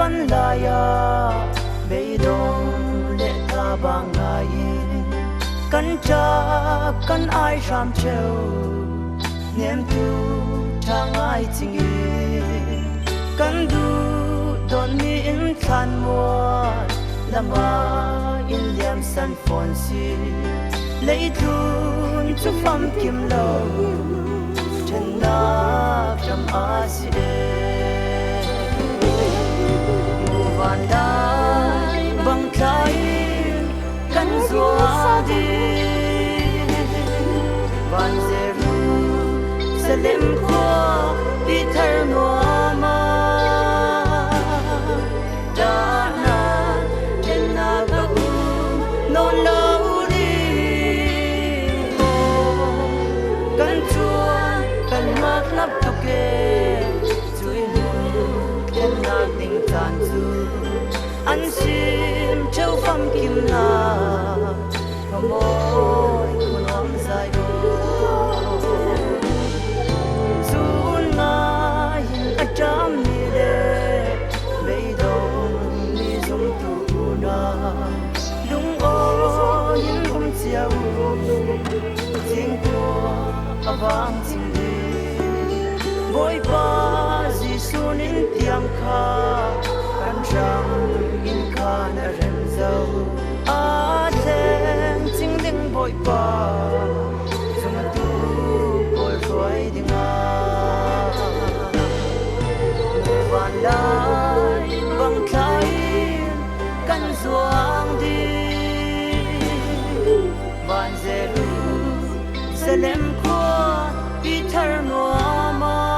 kan la ya be dong le ta bang ai kan cha kan ai ram cheu nem tu thang ai ching kan du don mi in khan mo lama in liam san phone si lấy thun cho pham kim lo chân na trăm a si mu van dai bang khai kan zua đi van zeru selem ko bi thar no ma da na chân na ga no no lấp tục kê chui mùn em na tình tàn du ăn sim châu pham kim na và môi của nó dài du na hin a trăm mi le bây đông mi zum tu na lung o hin chiao tiếng của vang tiếng boy pa Giêsu nín tiếng kha kan rang in kha na rem zau a theng ching ding boy pa zum tu boy roi ding a van lai bang khai kan zuang đi van zeru selem khua bi thar no ma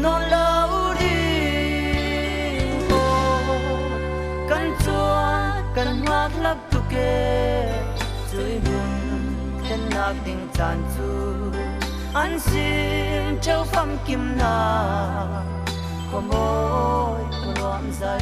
no lâu đi căn chua căn hoa lấp tu kê dưới buồn thân nạc tình tàn chu ăn sim châu pham kim na có môi của loạn dài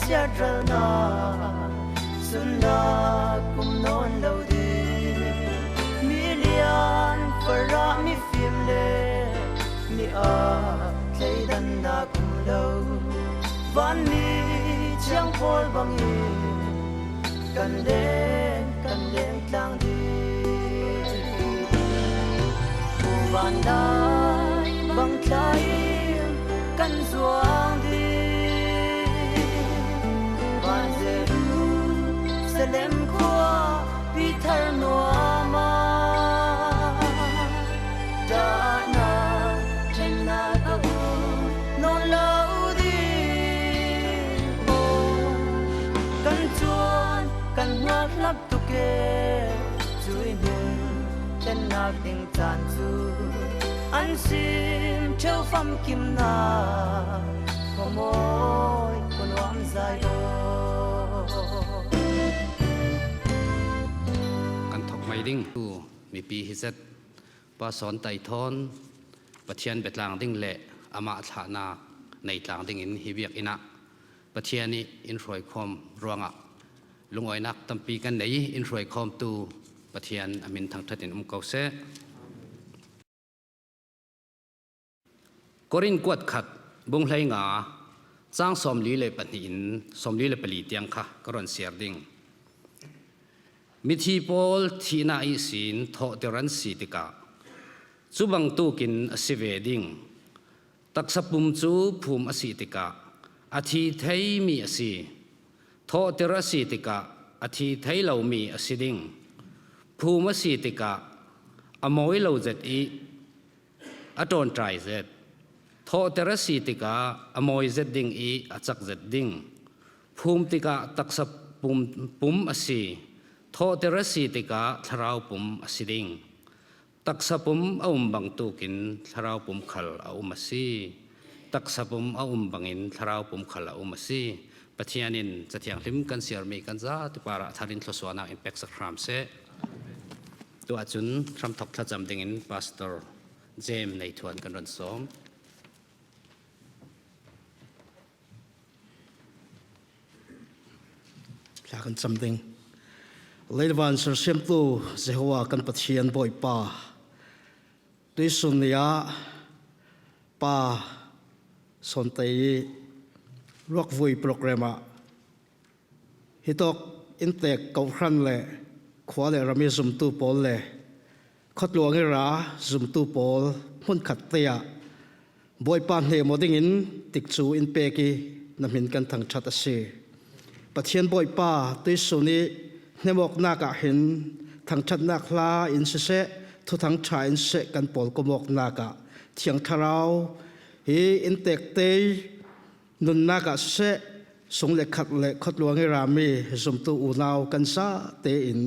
sia drana sunna kum non lo di million para mi film le mi a thei dan na kum lo van mi chang pol bang i kan den tlang di van dai bang khai kan zuang di selem khua bi thar no ma da na chen na ga no lo di kan chuan kan ngak lap tu ke chui mun chen na ting chan chu an sim châu pham kim na ko moi ko nuam zai do mai ding tu mi pi hizat pa Sawn Tai thon pathian betlang ding le ama thana nei tlang ding in hibiak ina pathiani in roi khom ruanga lungoi nak tampi kan nei in roi khom tu pathian amin thang thatin kause korin kwat khat bung hlai nga chang som li le pani in som li le pali tiang kha karon siar ding mithi pol thina I sin tho teran si tika chubang tu kin asive ding taksapum chu phum asi tika athi thei mi asi tho tera si tika athi thei lo mi asiding phum asi tika amoi lo zet I aton trai zet ทอเตระสีติกาอมอยเจดดิ้งอีอาจักเจดดิ้งภูมิติกาตักษปุ่มอสีทอเตระสีติกาทราวปุ่มอสีดิ้งตักษปุ่มอาบังตุกินทราวปุ่มขลอามาสีตักษปุ่มอาบังอินทราวปุ่มขลอามาสีปะเทียนินจะเทียงลิมกันเสียร์มีกันจ้าตุปาระทารินทศวนาอินเป็กสักครามเสตัวจุนทำทอกทัดจำดิ่งอินพาสเตอร์เจมในทวนกันรันสมลากันจำดิ่งเลยวันสุดเสียมตูเจ้าว่ากันปะเทียนบ่อยป่าด้วยสุนียะป่าสนใจรวกวุยโปรแกรมฮิตอกอินเตกเก่าครั้นเลยขวาเลยเรามีซุ่มตู้ปอลเลยขัดลวงให้ราซุ่มตู้ปอลหุ่นขัดเตียบ่อยป่าเหมอดิ้งอินติกจูอินเปกีนำหินกันทางชัดเสียปะเทียนบ่อยป่าด้วยสุนีเนมอกนากะเห็นทางชัดนักลาอินเสทุทางชายอินเสกันปอลก็มอกนากะเทียงทาราวฮีอินเตกเตยนุนนากะเสสงเล็กขัดลวงให้รามีสมตูอูนาวกันซาเตอิน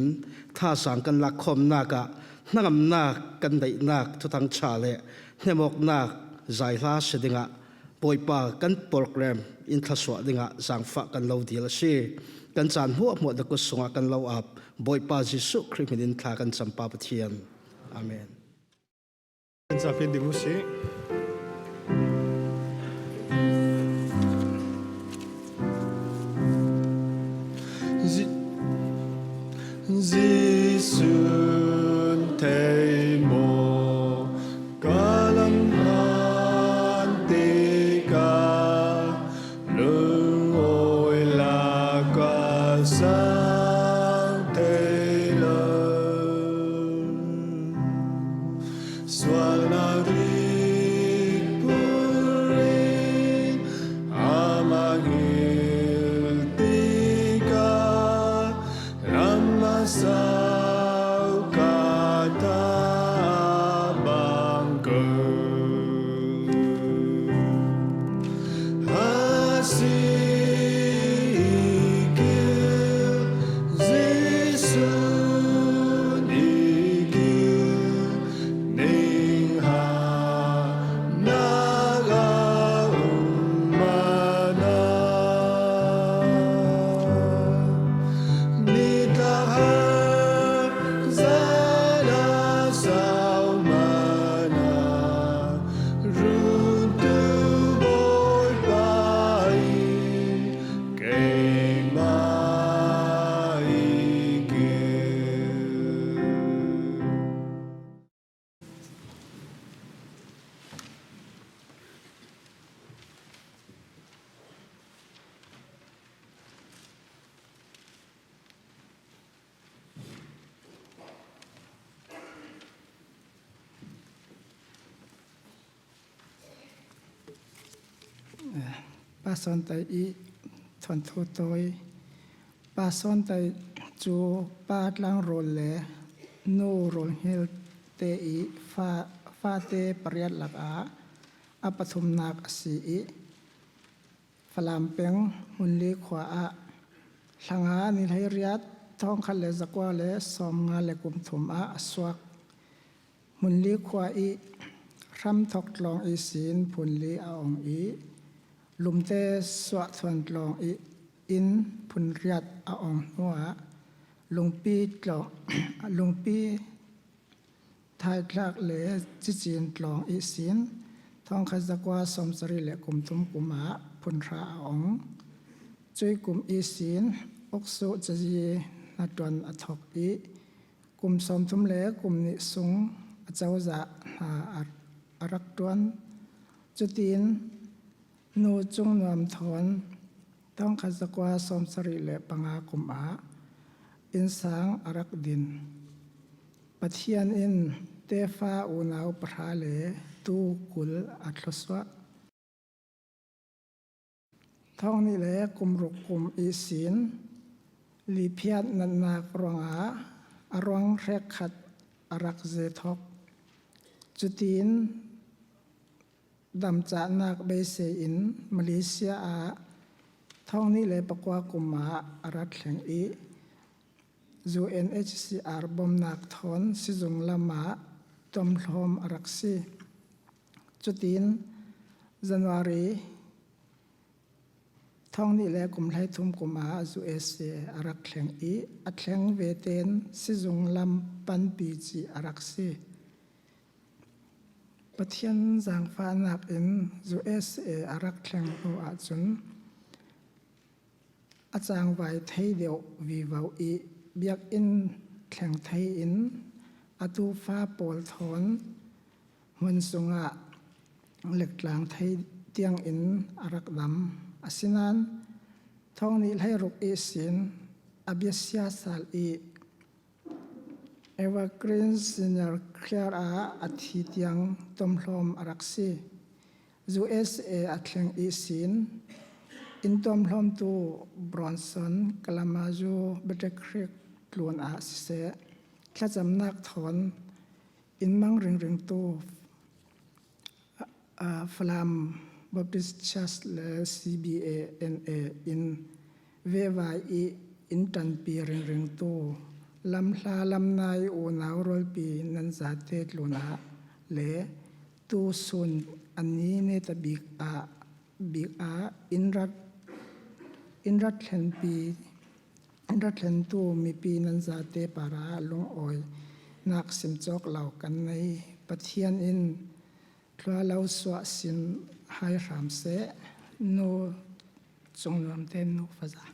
ท่าสังกันลักคมนากะนักนากันได้นักทุทางชาเลเนมอกนักใจลาเสดิงะปอยป่ากันโปรแกรมอินทศวดิงะสังฝักกันเลวดีละสิกันจานหัวหมดตะกุสงกันเลวอับบอยป่าจิสุคริมิดินทากันสัมปาปเทียนอาเมนเป็นจะเป็นดิมุสิZisun Teimo Kalam Antika Lung Oila Kasang Tela Swanarik Purin Amangil Tika Ramasau Kata Bangker Asikil Zisun Ikil Ningha Naga Umana Nitahar Zala Saumana Runtu Boy Pai Kema Ikil ป้าสอนไตอีทอนโทโตยป้าสอนไตจูป้าล้างโรลเลโนโรลเฮลเตอีฟาเตปริยัตลักอาอปทุมนักสีอีฟลามเป็งมุนลีขวาอาหลังอานิลให้ริยัตท้องคันเลจักว่าเลสอมงาเลกุมทุมอาสวกมุนลีขวาอีรำทอกลองอีศีนพุนลีอาองอีลุมเตสวะทวนลองอินพุนเรียดอาองหัวลุงปีลองลุงปีทายคลากเลจิจีนลองอีสินท้องขจักว่าสมสริเลกุมทุมกุมาพุนราอาองจุยกุมอีสินอกสุจะยีนัดวันอทอกอีกุมสมทุมเลกุมนิสุงเจ้าจะหาอารักดวนจุตีนนูจงนวมถอนต้องขจักว่าสมสริเลปังอากุมอาอินสางอารักดินปะเทียนอินเตฟ้าอูนาวปราเลตูกุลอัตลสวะท้องนี้แหละกุมรุกกุมอีสินลีเพียดนันนากรองอาอรองเรกขัดอารักเจทอกจุตีน ดำจากนักเบเซอินมาเลเซียอาท้องนี้เลยปกว่ากุมารัฐแห่งอีUNHCR บอมนักทอนสิจงละมาตอมลมรักซีจุดอินJanuary ท้องนี้เลยกุมไลทุมกุมา USA รักแห่งอีอัดแห่งเวเตนสิจงลำปันปีจีรักซีปะเทียนจางฟ้านักอิน USA รักแห่งโออาจุนอาจารย์ไว้ไทยเดียววิวาวอีเบียกอินแข่งไทยอินอาตูฟ้าโปลทอนมันสุงะเหล็กหลังไทยเตียงอินอารักดำอาศินันท้องนี้ให้รุกเอสินอาเบียสยาสัลอีเอวากรีนซินเนอร์เคลียร์อาทิตยังตมลมอารักซี USA อัดแข่งอีสินอินตอมลอมตูบรอนสันกลามาจูเบเดคริกลวนอาเซแค่จำนักถอนอินมังริงตูฟลามบัพติสชัสเล CBANA อินเววายอินตันปีริงตูลำลาลำนายโอนาวรอลปีนันซาเตตลวนอาเลตูซุนอันนี้เนตบิกอาอินรัฐแห่งปีอินรัฐแห่งตัวมีปีนันซาเตปาราลงออยนักสิมจอกเหล่ากันในปะเทียนอินคลาเลาสวะสินไฮรามเซโนจงรำเทนโนฟาซา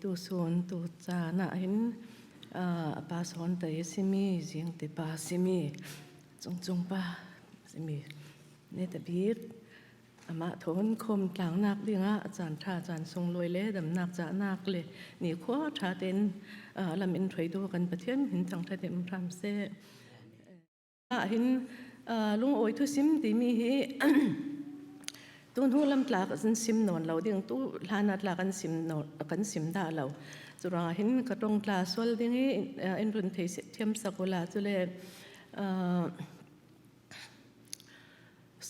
tu son tu cha na hin pa Sawn Tai simi jing te pa simi chung pa simi ne ta bir ama thon khom tlang nak dinga chan tha chan sung loi le dam nak cha nak le ni khwa tha ten lam in throi do kan pathian hin chang tha dem ram se hin lung oi thu sim ti mi hi tun hu lam tlak zin sim non lo ding tu lana tlak kan sim da lo chura hin ka tong tla sol ding hi in run thei thiam sakula chule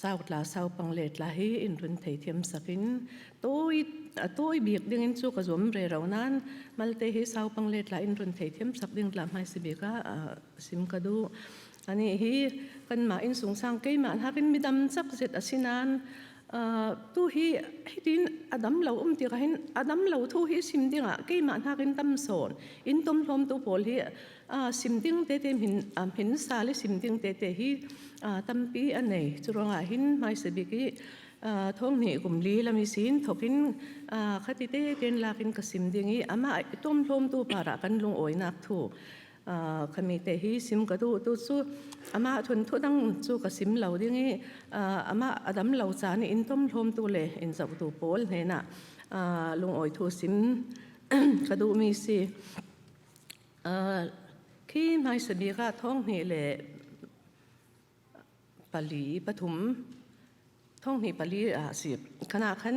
sau tla sau pang le tla hi in run thei thiam sakin tôi biak ding in chu ka zom re ro nan malte hi sau pang le tla in run thei thiam sak ding tla mai si beka sim ka du ani hi kan ma in sung sang ke ma hakin midam chak zet asinan tu hi din adam lo ti ka hin adam lo thu hi sim dinga ke ma hakin tam son in tom hlom tu pol hi sim ding te hin sa le sim ding te hi tam pi anei churonga hin mai se biki thong ni gumli lami sin thokin khati te ken lakin ka sim dingi ama tom hlom tu para kan lung oi nak thu khami te hi sim ka tu chu ama thun thu dang chu ka sim lo dingi ama adam lo cha ni in tom hlom tu le in zau tu pol he na lung oi thu sim ka du mi si khi mai se bi ka thong ni le pali pathum thong ni pali sip khana khan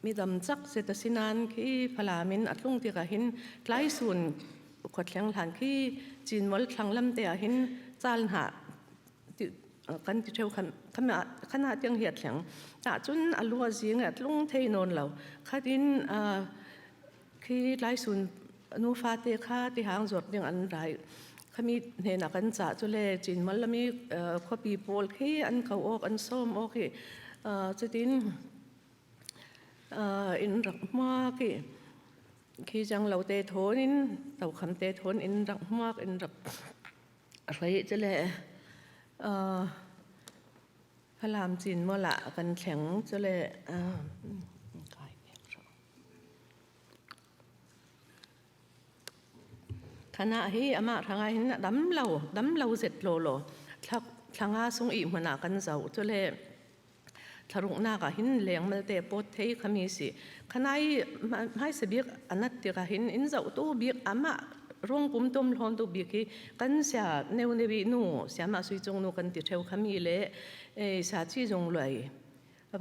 mi dam chak se ta sinan khi phalamin atlung ti ka hin tlai sun khothleng hlan khi chin mol thanglam te a hin chal ha kan ti theu khana tiang hiat thleng ta chun alua jing atlung thei non lo khatin khi tlai sun nu fa te kha ti hang zot ding an rai khami ne na kan cha chule chin mal lami khopi pol khi an kau ok an som ok hi chutin in rak ma ki khi jang lo te thon in tau kham te thon in rak ma in rak rei chule Falam chin mola kan thleng chule khana hi ama thanga hin dam lo zet lo thanga sung i hmana kan zau chule tharung na ka hin leng mal te pot thei khami si khanai mai se biak anat ti ka hin in zau tu biak ama rong pum tom hlon tu biak hi kan sia neu newi nu sia ma sui chung nu kan ti theu khami le sa chi jong loi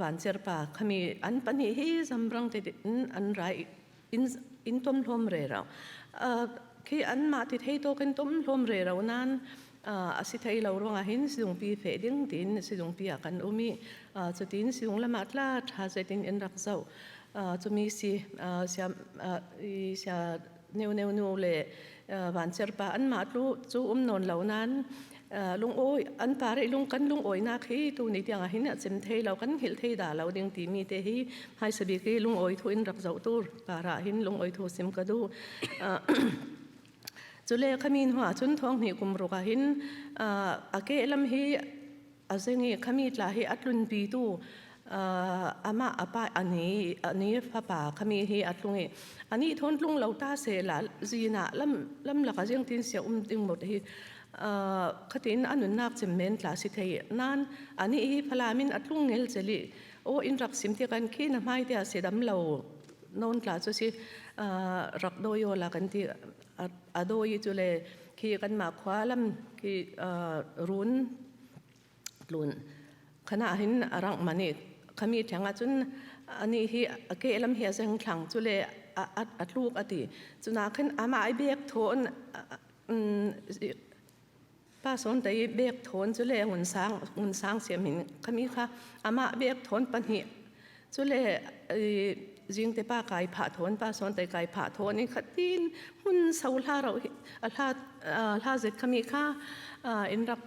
ban cher pa khami an pani hi zamrang te an rai in tom hlom re ra khi an ma ti thei to kan tom hlom re ra nan asi thei lo ronga hin sidung pi fe ding tin sidung pi akan umi chutin sidung lama tla tha zetin en rak zau chumi si sia neu le van cherpa an ma tlu chu non lo nan lung oi an pare lung oi na khi tu ni tiang hin chem thei lo kan hil thei da lo ding ti mi te hi hai sabi ki lung oi thu in rak zau tur para hin lung oi thu sim ka du chule khamin hwa chun thong ni kum ro ka hin ake lam hi azengi khami tla hi atlun pi tu ama apa ani fa pa khami hi atlungi ani thon tlung lo ta se la zina lam la ka jeng tin sia ting mot hi khatin anun nak chem men tla si thei nan ani hi phalamin atlung ngel cheli o in rak sim ti kan khi na mai te se dam lo non tla chu si rak do yo la kan ti adoi chule khi kan ma khwa lam khi run lun khana hin arang mani khami thanga chun ani hi ake lam hi aseng thlang chule atluk ati chuna khan ama ai bek thon pa Sawn Tai bek thon chule ngun sang siamin khami kha ama bek thon pani chule jing te pa kai pha thon pa Sawn Tai kai pha thon ni khatin hun saula ro la zet khami kha in rak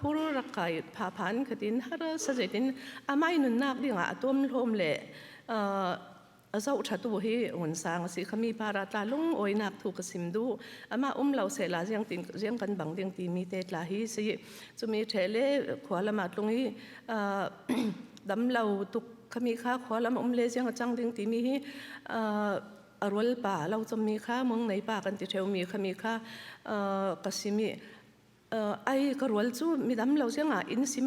phur rak kai pha phan khatin hara sajetin amai nun nak dinga atom hlom le azau thatu hi ngun sang si khami para ta lung oi nak thu ka sim du ama lo se la jiang kan bang ding ti mi te tla hi si chumi thele khwala ma tlungi dam lo tuk ขมีค่าขอลำเลเสียงจังดิ้งตีมีอรวลป่าเราจะมีค่ามองในป่ากันติเทวมีขมีค่ากสิมีไอ้กรวลจู่มีดำเราเสียงอินซิม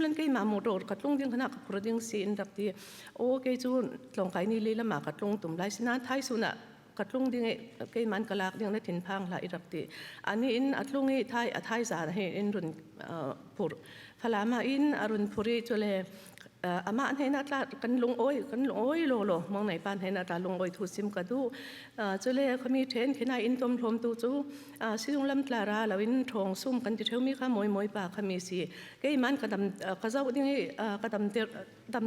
ลันก็มาโมโดดกัดลงดิ้งขนาดกับกระดิ่งสีอินดักตีโอ้ก็จู่ลงไก่นี่เลยละมากัดลงตุ่มไรสินะท้ายสุดกัดลงดิ้งก็มันกะลากดิ้งได้ถิ่นพังละอิดักตีอันนี้อินอัดลงให้ท้ายสารให้อินรุนผูดพลามาอินอรุณภูริจุเลอามาให้นาตากันลงโอยโลมองไหนปานให้นาตาลงโอยทุสิมกระดูจุเลเขามีเทรนขึ้นอินตมพรมตูจูซิลงลำตลาราเราอินทองซุ่มกันที่เท่ามีข้ามวยป่าเขามีสีก็อิมันกระดำกระเจ้าดิ้งกระดำเตดำ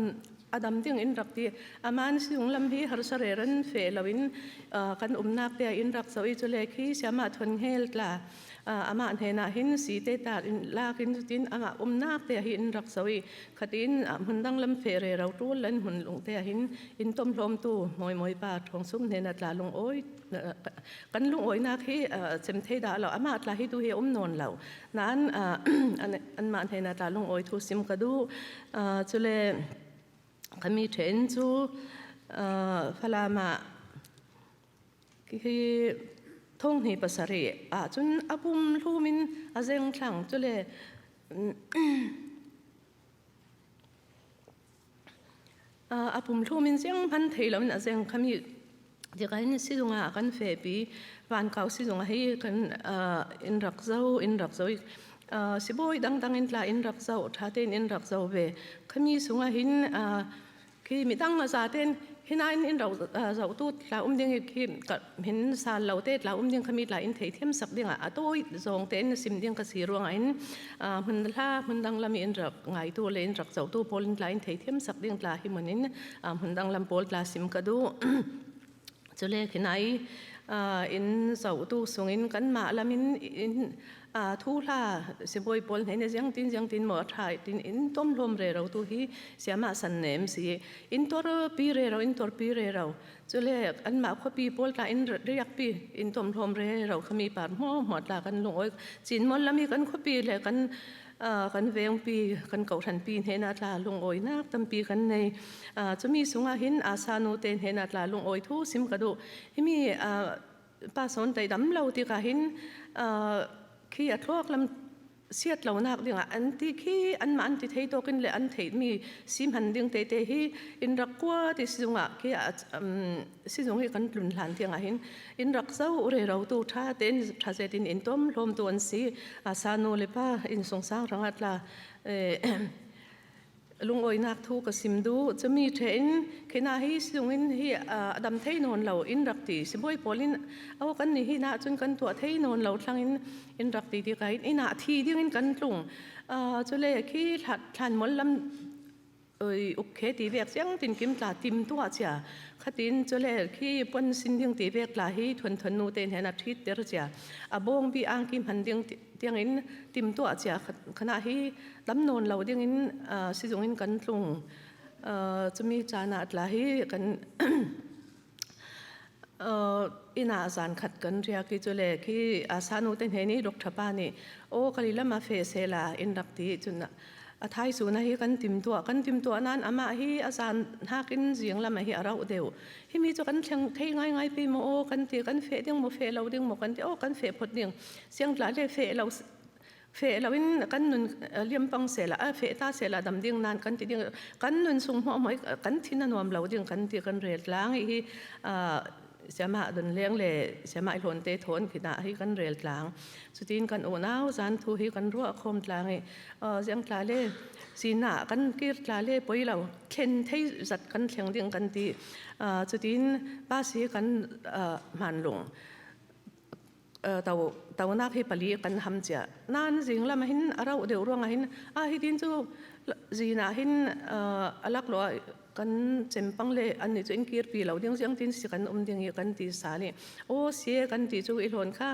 อดัมดิ้งอินรักตีอามันซิลงลำที่ฮาร์สเรรันเฟลเราอินกันนักเดียอินรักสวยจุเลขี้เสียมาทนเฮลตลาอามาเห็นหินสีเตตาลากินตินอามานักเตะหินรักสวยขัดินหุ่นดังลำเฟรเราตู้เล่นหุ่นลงเตะหินอินต้มลมตู้มวยป่าทองซุ้มเห็นตาลงโอยกันลงโอยนักที่เซมเทดาเราอามาตลาฮิดูเฮอมนอนเรานั้นอันมาเห็นตาลงโอยทุสิมกระดูจุเลขมีเทนจูฟลามาคือท่งหีภาษาเรียจนอาบุมลูมินอาเซงคลังจุเลอาบุมลูมินเสียงพันเทลมันอาเซงขมีเดี๋ยวกันสิจงอากันเฟบีวันเก่าสิจงอาให้กันอินรักเจ้าสิบอยดังอินลาอินรักเจ้าท่าเต้นอินรักเจ้าเวขมีสงอาหินคือมีตั้งอาซาเต้นหินอินเราตู้เราดิ้งคือกับหินซาเราเต้เราดิ้งขมีลาอินเทียมสักดิ้งตัวจงเต้นซิมดิ้งกสีรวงอินมันดังลำอินรักไงตัวเลนรักเจ้าตู้พอลินลาอินเทียมสักดิ้งลาหิมันอินมันดังลำโพลลาซิมกระดูจะเล่หินอินเจ้าตู้ส่งอินกันมาลำอินทุลาสิบอยปอลเห็นยังตินหมดถ่ายตินอินต้มลมเรเราตัวที่เสียมาสันเนมสิอินตัวปีเรเราอินตัวปีเรเราจะเรียกอันมาข้อปีปอลตาอินเรียกปีอินต้มลมเรเราเขามีปาดหมดลากันลงอ้อยจีนมันแล้วมีกันข้อปีเลยกันเวงปีกันเก่าทันปีเห็นอาตาลงอ้อยนักตั้มปีกันในจะมีสุงาหินอาซาโนเตนเห็นอาตาลงอ้อยทุสิมกระดูที่มีป้าสนใจดำเราที่กะหินขี้อัดลวกลำเสียดเหล่านักเรื่องอันที่ขี้อันมันที่เทโตกันเลยอันเทมีซิมหันเดียงเตฮีอินรักกัวที่สิจงขี้สิจงให้กันหลุนหลานเทียงหินอินรักเจ้าอุเรเราตัวท่าเต้นท่าเซตินอินต้มลมตัวอันสีอาซาโนเลป้าอินสงสารรังอัตลาลุงอ้อยนักทูกสิมดูจะมีเทนขณะที่สิงอินที่ดำเทนอนเราอินรักตีสิบอยปอลินเอากันนี่ที่น่าจนกันตัวเทนอนเราทั้งอินรักตีที่ไกอินนาทีที่กันลุงจะเลยขี้ทันมดลำอุกเคตีเบียกยังตินกิมตาติมตัวเจ้าขัดินจะเลยขี้ปนสินดิงตีเบียกลาให้ทนนูเตนเห็นอาทิตย์เดรเจ้าบงบีอังกิมหันดิงเตียงอินติมตัวเจ้าขณะที่ลำนนเราดิงอินสิจงอินกันลุงจะมีจานาดลาให้กันอินาสารขัดกันเรียกจุเลขี้อาสานุเตนเฮนี่ดกทับานี่โอ้กะลิละมาเฟเซลาอินรักตีจุนท้ายสุดนะฮีกันติมตัวนั้นอามาฮีอาสารหากินเสียงละมาฮีอาเราเดียวฮีมีจุกันเชียงเทง่ายปีโมโอกันตีกันเฟดิ้งโมเฟเราดิ้งโมกันตีโอกันเฟพดดิ้งเสียงหลายเฟเราวินกันนุนเลี้ยมปังเสละเฟตาเสละดำดิ้งนานกันตีดิ้งกันนุนสุ่มหัวหมอยกันที่นั่นวมเราดิ้งกันตีกันเรียดล้างฮีเสียมาดนเลี้ยงเลยเสียมาหล่นเตะทนขีดหน้าให้กันเรียลกลางสุดที่กันโอน้าวจานทูให้กันรั่วคมกลางเสียงกลาเล่สีหน้ากันกีดกลาเล่ปอยเราเข็นที่จัดกันเชียงเดียงกันตีสุดที่ป้าสีกันมันลงเต่านักให้ปลีกันทำเจ้านั่นสิ่งละมาหินเราเดี๋ยวร่วงหินให้ดินจูจีน่าหินลักลอยกันเจมปังเลยอันนี้จะอินกีร์ปีเราเดียงเสียงตินสิกันดิ้งกันตีสาลีโอ้เสียกันตีจูอิหลอนค่ะ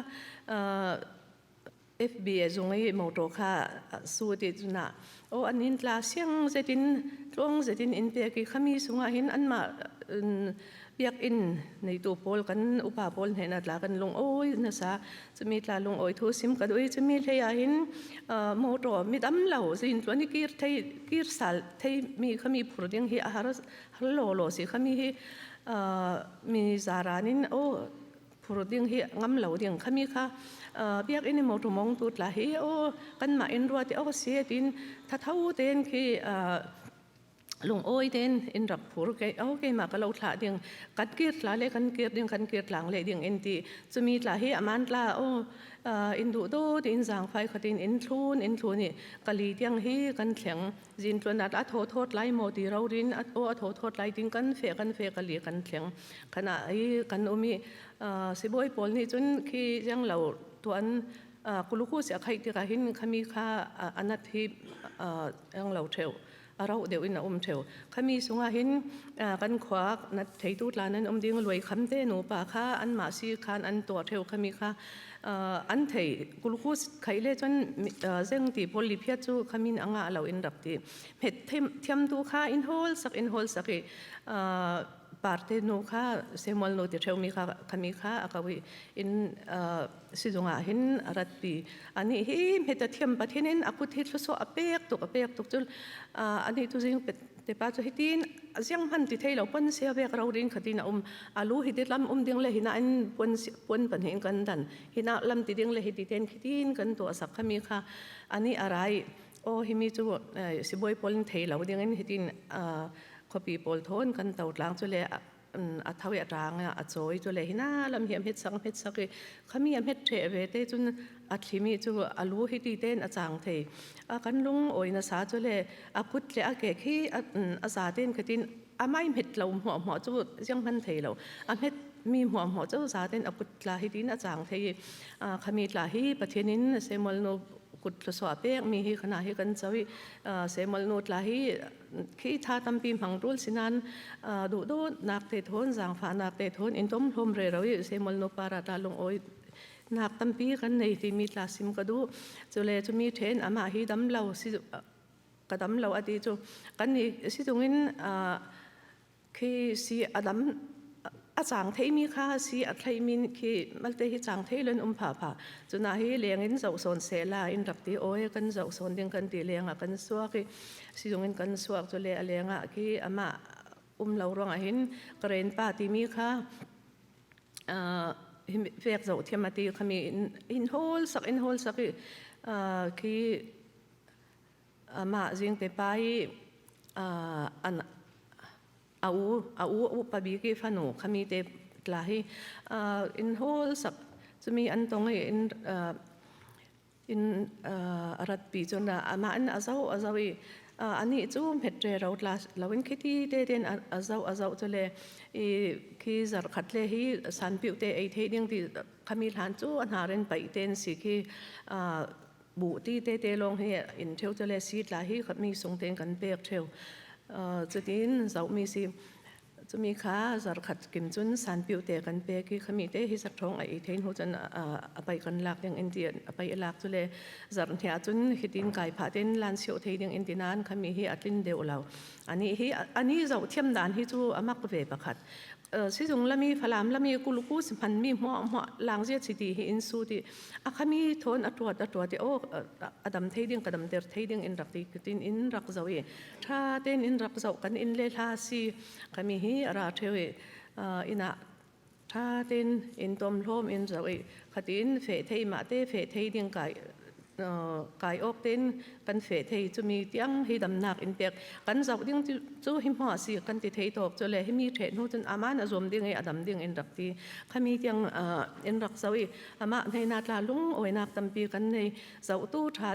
FB zungai motor kha su ti chuna o anin tla siang zetin tlong zetin in pe ki khami sunga hin anma biak in nei tu pol kan upa pol hena tla kan lung oi na sa chumi tla lung oi thu sim ka doi chumi hleya hin motor mi dam lo zin tlani kir sal thei mi khami phur ding hi har lo si khami hi mi zaranin o phur ding hi ngam lo ding khami kha biak in motor mong tu tla hi o kan ma in ruat o se tin tha thau ten khi lung oi ten in rak phur ke au ke ma ka lo thla ding kan kir tla le kan kir ding kan kir tlang le ding en ti chumi tla hi aman tla o in du do tin jang phai khatin in thlun ni kali tiang hi kan thleng jin tlon at a thot lai mo ti ro rin at o thot lai ting kan fe kali kan thleng khana ai kan umi siboi pol ni chun khi jang lo tuan kuluku sia khai ti ka hin khami kha anat hi ang lo theu arau deu in theu khami sunga hin kan khwa na theitu tlanan ding loi khamte no pa kha an ma si khan an to theu khami kha an thei kuluku khai le chon zeng ti poli phia chu khamin anga lo in rak ti phet thiam tu kha in hol sak parte no kha semol no ti theu mi kha khami kha akawi in sidunga hin aratpi ani hi meta thiam pathinin akut hi thlo apek tuk chul ani tu jing te pa chu hitin aziang han ti thailo pon se vek ro rin khatin alu hi te lam ding le hina an pon pan hin kan dan hina lam ti ding le hi ti ten khitin kan to sak khami kha ani arai o himi chu siboi pol thailo ding in hitin copy pol thon kan tau tlang chu le a thawi atang a choi chu le hina lam hiam het sak khami am het the ve te chun a thlimi chu alu hi ti ten a chang thei a kan lung oina sa chu le a put le a ke khi a za ten khatin a mai het lo mo chu jang han thei lo a het mi mo chu za ten a put la hi tin a chang thei khami tla hi pathianin semol no kut lo so apek mi hi khana hi kan chawi semol no tla hi khi tha tampi mangrul sinan du do nak te thon jang pha nak te thon in tom hlom re roi semol no para ta long oi nak tampi kan nei ti mi tla sim ka du chule chumi then ama hi dam lo si ka dam lo ati chu kan ni si tungin khi si adam a chang thei mi kha si a thlai min khi malte hi chang thei len pha chuna hi lengin zo son se la in rak ti oi kan zo son ding kan ti lenga kan suak si jongin kan suak chu le alenga ki ama lo rong a hin karen pa ti mi kha vek zo thiamati khami in hol sak ki ama jing te pai an au pabi ki fanu khami te tlahi in hol sak chumi an tong in arat pi chona ama an azawi ani chu metre ro tla lawin khiti te den azau chole I ki zar khatle hi san piu te ei the ding ti khami than chu an haren pai ten si ki bu ti te long he in theu chole si tla hi khami sung ten kan pek theu chutin zau mi si chumi kha zar khat kim chun san piu te kan pe ki khami te hi sak thong ai thein hu chan apai kan lak ding indian apai lak chule zar thia chun hitin kai pha ten lan sio thei ding indinan khami hi atlin deu lo ani zau thiam dan hi chu amak ve pakhat si jung lami Falam lami kuluku simpan mi mo lang je chiti hi in su ti a khami thon atwat ti o adam thei ding kadam der thei ding in rak ti tin in rak zawi tha ten in rak zau kan in le tha si khami hi ra thewe ina tha ten in tom hlom in zawi khatin fe thei ma te fe thei ding kai ok ten kan fe thei chumi tiang hi dam nak in pek kan zau ding chu him ho si kan ti thei tok chole hi mi the nu chun ama na zom ding adam ding in rak ti khami tiang in rak zawi ama nei na tla lung oi nak tampi kan nei zau tu tha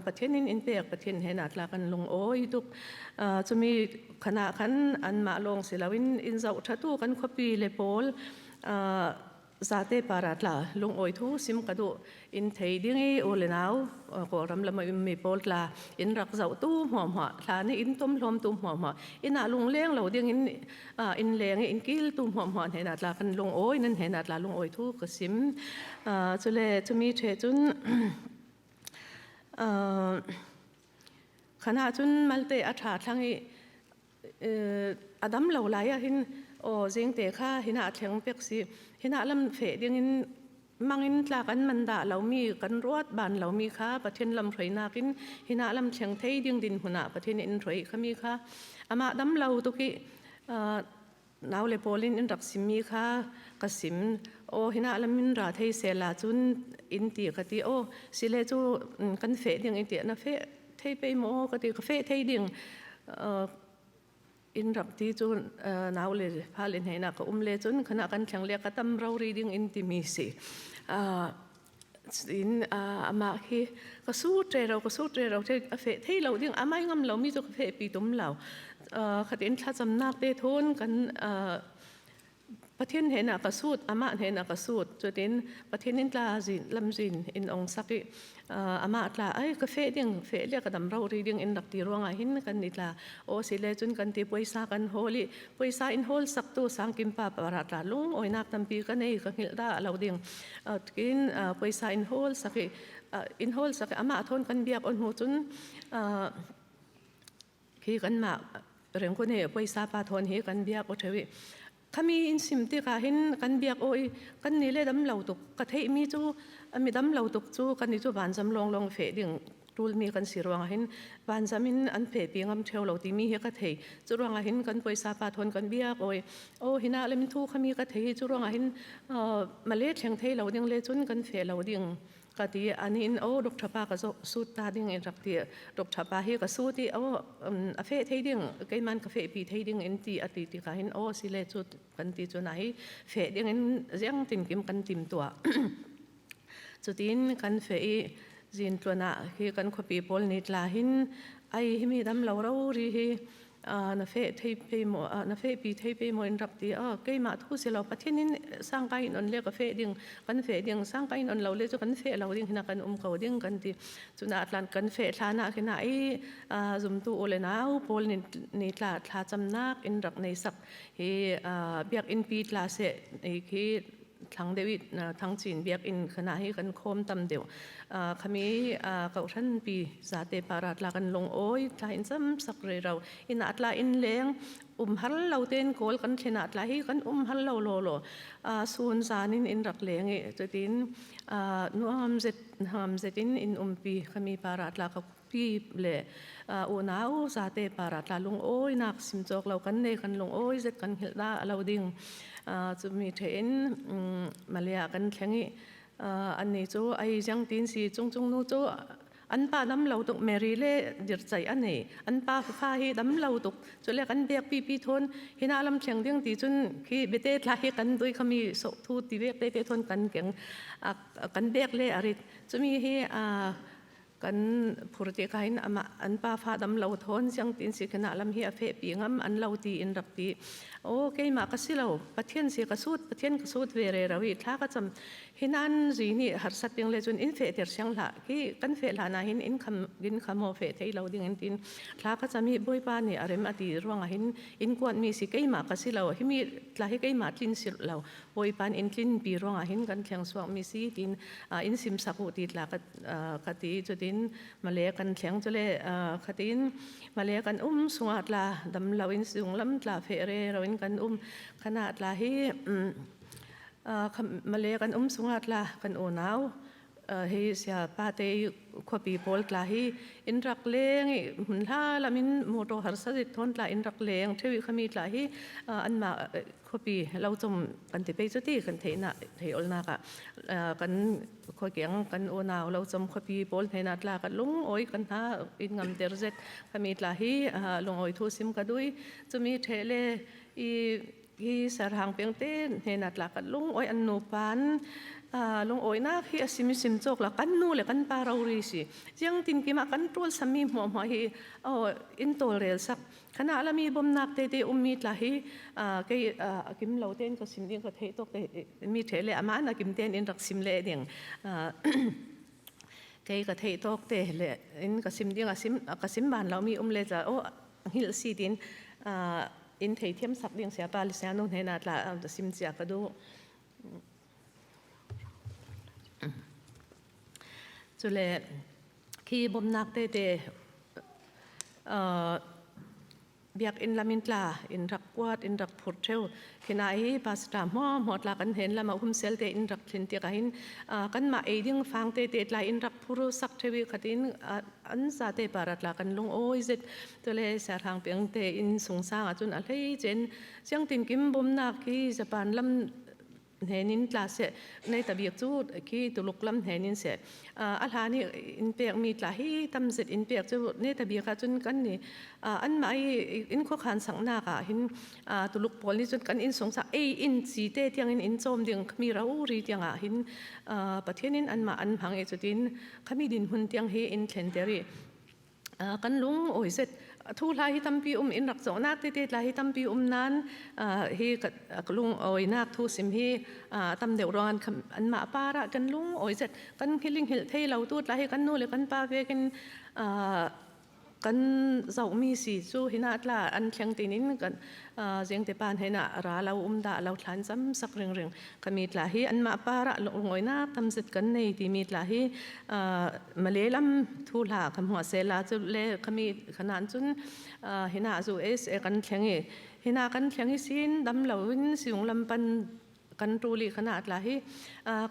pathianin in pek pathin he na tla kan lung oi tuk chumi khana khan an ma long silawin in zau tha tu kan khopi le pol zate paratla lung oi thu sim kadu in thei dingi olenau ko ram lama mi poltla in rak zau tu hwa thla ni in tom hlom tu hwa ina lung leng lo ding in leng in kil tu hwa he na tla kan lung oi nan he na tla lung oi thu ka sim chule chumi the chun ขณะจุนมัลเตอัฐาทั้งอดัมเหล่าไหลหินโอเจงเตะข้าหินอาเทียงเป็กสิหินอาลำเฟดิงินมังอินตลากันมันด่าเรามีกันรวดบานเรามีข้าประเทศลำถอยนากินหินอาลำเทียงเทยดิงดินหุนาประเทศอินถอยขามีข้าอามาดัมเราตุกินาวเลโปลินอินรักสิมีข้ากสิมโอหินอาลำมินราเทยเซลาจุนอินตีกติโอสิเลจูกันเฟดิงอินเตียนะเฟเทยไปโมกติกเฟเทยดิงอินรักที่จุนนาวเลยพาลินให้นักเลจุนขณะกันแข่งเลียกตั้มเรารีดิ้งอินติมีสิอินอามาฮีก็สู้เจเราก็สู้เจเราเทเฟที่เราดิ้งอาไม่งั้นเรามีจุกเฟปีตุ่มเราขัดอินถ้าจำนักเตทนกันประเทศเห็นกสูดอามาเห็นกสูดจุดนี้ประเทศนินลาจินลำจินอินองสักอามาตลาไอ้กาแฟดิ้งเฟเรียกดำเรารีดิ้งอินดักตีรวงหินกันนิดละโอสิเลจุนกันตีปวยซากันโฮลีปวยซาอินโฮลสักตัวสังกิมปาปาราตลาลุงโอยนักตั้มปีกันเองก็หิลดาเราดิ้งกินปวยซาอินโฮลสักอินโฮลสักอามาทนกันเบียกอนหูจุนขี้กันมาเรื่องคนเนี่ยปวยซาปาทนเฮกันเบียกโอเทวิขมีอินสิมติกาเห็นกันเบียกโอยกันนี่เลยดำเหล่าตุกกระเทยมีจูมีดำเหล่าตุกจูกันนี่จูบานจำลองเฟดิ่งรูลมีกันสิรวงเห็นบานจำมินอันเฟปีงำเทวเหล่าที่มีเฮกระเทยจูรวงเห็นกันปวยซาปาทนกันเบียกโอยโอหินาเลมินทูขมีกระเทยจูรวงเห็นมาเลเชียงเทยเหล่าดิ่งเลจุนกันเฟเหล่าดิ่งกติอันนี้โอ้ดกทับปากก็สูดตาดิ่งเองรักที่ดกทับปาเฮก็สูดที่โอ้เฟเทยดิ่งไก่มันกาเฟปีเทยดิ่งเอ็นตีอติติกาเห็นโอ้สิเลจุดกันตีจุดไหนเฟดิ่งเอ็นยังติมกิมกันติมตัวจุดนี้กันเฟจินตัวน่ะคือกันขบีบอลนิดลาหินไอมีดำเรารีนาเฟเทยไปโมนาเฟปีเทยไปโมอินรับตีไก่มาทุกสิ่งเราประเทศนี้สร้างไก่นนเรียกกาเฟดิ่งกันเฟดิ่งสร้างไก่นนเราเรียกกันเฟเราดิ่งขณะกันเขาดิ่งกันที่จุดนั้นกันเฟฐานะขณะไอจุ่มตัวโอเลนาวบอลนิดลาทาจำนักอินรักในสักเฮเบียกอินปีลาเสไอคือทั้งเดวิดทั้งจีนเบียกอินขณะให้กันโคมตำเดียวขมีกับท่านปีสาเตปาราตลากันลงโอ้ยทาอินซ้ำสักเรเราอินอัตลาอินเลี้ยงฮัลเราเต้นโกลกันเชนัดลาให้กันฮัลเราโลโลส่วนสานินอินรักเลี้ยงจุดนี้นัวฮัมเซตินอินปีขมีปาราตลากับปีเล่อุณาวสาเตปาราตลาลงโอ้ยนักสิมจอกเรากันเนกันลงโอ้ยเจ็ดกันเฮลดาเราดิ่งจะมีเทนมาเลียกันแข่งอันนี้จูไอยังตีนสีจงนู้จูอันป้าดำเราตุกเมรีเล่เดือดใจอันนี้อันป้าฟ้าให้ดำเราตุกจุเล่กันเบียกปีทนเห็นอาลำเชียงเดียงตีจุนคือเบเตลาให้กันด้วยเขามีโสทูตีเบียกเตทนกันแข่งกันเบียกเล่อะไรจะมีให้กันผู้ที่เขาเห็นอันป้าฟ้าดำเราทนยังตีนสีขณะลำเฮียเฟปีงั้มอันเราตีอินรับตีโอ้แกมาก็สิเราประเทศเสียกสูดประเทศกสูดเวเรเราอีท้าก็จำเห็นอันจีนี่หัดสัตย์ยังเลยจนอินเฟเตอร์เชียงละที่กันเฟลานาเห็นอินคำกินคำโมเฟเทเราดิ่งอินตินท้าก็จะมีบุยบ้านเนี่ยอะไรมาตีร่วงเห็นอินกวนมีสิแกมาก็สิเราที่มีท้าให้แกมาทินสิเราบุยบ้านอินทินปีร่วงเห็นกันแข่งสวงมีสิตินอินซิมสักอุติลาก็ตีจุดินมาเลี้ยกันแข่งจุเล่คตินมาเลี้ยกันสงาดลาดำเราอินสุงลำลาเฟเรเราอินกันขนาดลาให้มาเลี้ยกันสงาดลากันโอนาวให้เสียป้าเตยขวบปีโพลลาให้อินรักเลงหุ่นท่าละมินโมโตหัสดิทนลาอินรักเลงเทวิขมีลาให้อันมาขวบปีเราจมกันที่ไปจุดที่กันเทน่ะเทอลนากะกันขวบเกียงกันโอนาวเราจมขวบปีโพลเทนัดลากันลุงโอยกันท่าอินงำเดรเซตขมีลาให้ลุงโอยทูซิมกันด้วยจะมีเทเลอีสารหางเปียงเต้นเฮนัดลักลุงโอยอันนูปันลุงโอยนักที่สิมิสิมจกลักกันนูเลยกันปาเรารีสิยังตินกิมากันตัวสามีหัวหัวฮีอินโตเรลสักขณะละมีบ่มนักเตะมีดละฮีกิมเราเต้นก็สิมเดียงก็เทตกมีเทเลอามานะกิมเต้นอินรักสิมเลเดียงก็เทตกเตะเลยอินก็สิมเดียงก็สิมบานเรามีเลจะโอฮิลซีดินอินเทเทียมสักเดียงเสียปาลิเซียนุนเฮนัดละซิมเจียกดูจุเล khi bom nạc tê tê việc in làm in là in rắc quạt in rắc phật treo khi nãy pastor một là kan hen là mà sel tê in rắc thiên tiệc hin kan mà ấy điên phang tê tê là in rắc puru sắc trevi khatin an sa tê parat là kan lung oi zet to le sa thang peng tê in sung sang achun a lei chen siang tin kim bom nạc khi Japan lam henin klase nei tabiak chu ki tuluk lam henin se alhani in pek mi tla hi tamzet in pek chu nei tabiak chun kan ni an mai in kho khan sangna ka hin tuluk pol ni chun kan in songsa in chi te tiang in chom ding khmi rau ri tianga hin pathianin an ma an phang e chutin khami din hun tiang hi in thenteri kan lung oi set thu lai hi tampi in rak zo nak te lai hi tampi nan hi lung oi nak thu sim hi tam deuh ron an ma para kan lung oi zet kan hiling hil thei lo tu lai kan nu le kan pa ve kan zau mi si chu hina tla an thleng tinin kan jeng te pan hena ra lo da lo thlan cham sak ring ring kami tla hi an ma para lungoi na tam zet kan nei ti mi tla hi malelam thu la kam ho se la chu le kami khanan chun hina zu es e kan thlengi hina kan thlengi sin dam lo in siung lam pan kan tuli khanat la hi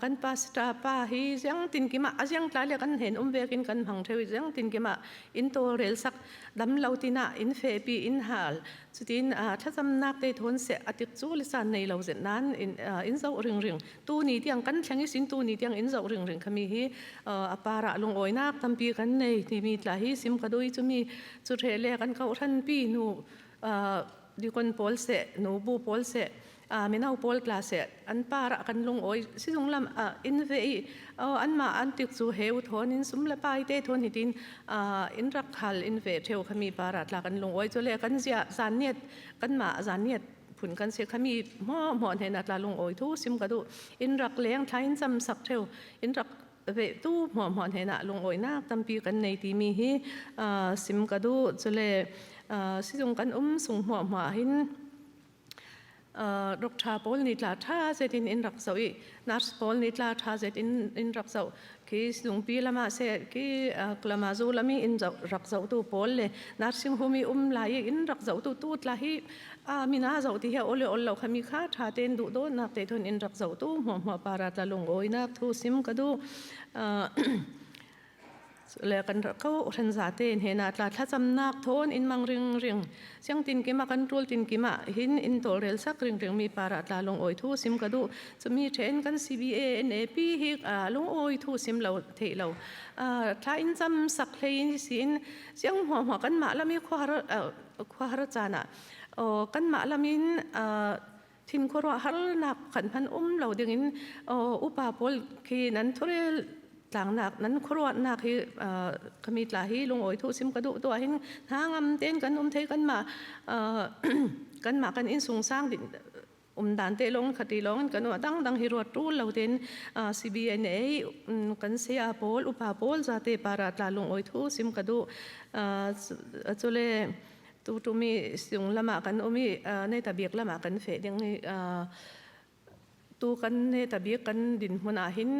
kan pasta pa hi jang tin ki ma ajang tla le kan hen vekin kan hang theu jang tin ki ma in to rel sak dam lo tina in fe pi in hal chutin thacham nak te thon se atik chu le san nei lo zen nan in zo ring ring tu ni tiang kan thlangi sin tu ni tiang in zo ring ring khami hi apara lung oi nak tampi kan nei ti mi tla hi sim ka doi chu mi chu the le kan kau than pi nu di kon pol se no bu pol se minau pol klase an para kan lung oi sidung lam in ve an ma an tik chu heu thon in sum la pai te thon hitin in rak khal in ve theu khami para tla kan lung oi chole kan zia Zanniat kan ma Zanniat phun kan se khami mo hena tla lung oi thu sim ka du in rak leng thain cham sak theu in rak ve tu mo hena lung oi na tampi kan nei ti mi hi sim ka du chole sidung kan sung mo hin Dr. Paul nitla tha zetin in rak sawi nurse Paul nitla tha zetin in rak saw ki sung pi lama se ki klama zu lami in rak saw tu Paul le nursing home lai in rak saw tu tla hi mina saw ti he ole ollo khami kha tha ten du do nak te thon in rak saw tu mo para ta lung oi nak thu sim ka du le kan ko ran za te hena tla tha cham nak thon in mang ring ring siang tin ki ma kan trol tin ki ma hin in to rel sak ring ring mi para tla long oi thu sim ka du chumi then kan CBA NAP hi long oi thu sim lo the lo tha in cham sak hlei sin siang ho kan ma lami khwa har chana kan ma lamin thin khoro har nak khan phan lo ding in upa pol ki nan thore tlang nak nan khruat nak hi kami tla hi lung oi thu sim ka du to hin hangam ten kan thei kan ma kan in sung sang din dan te long khati long kan dang hi ruat tu lo ten CBNA kan se a pol upa pol za te para tla lung oi thu sim ka du chole tu mi sung lama kan omi nei tabiak lama kan fe ding ni tu kan nei tabiak kan din huna hin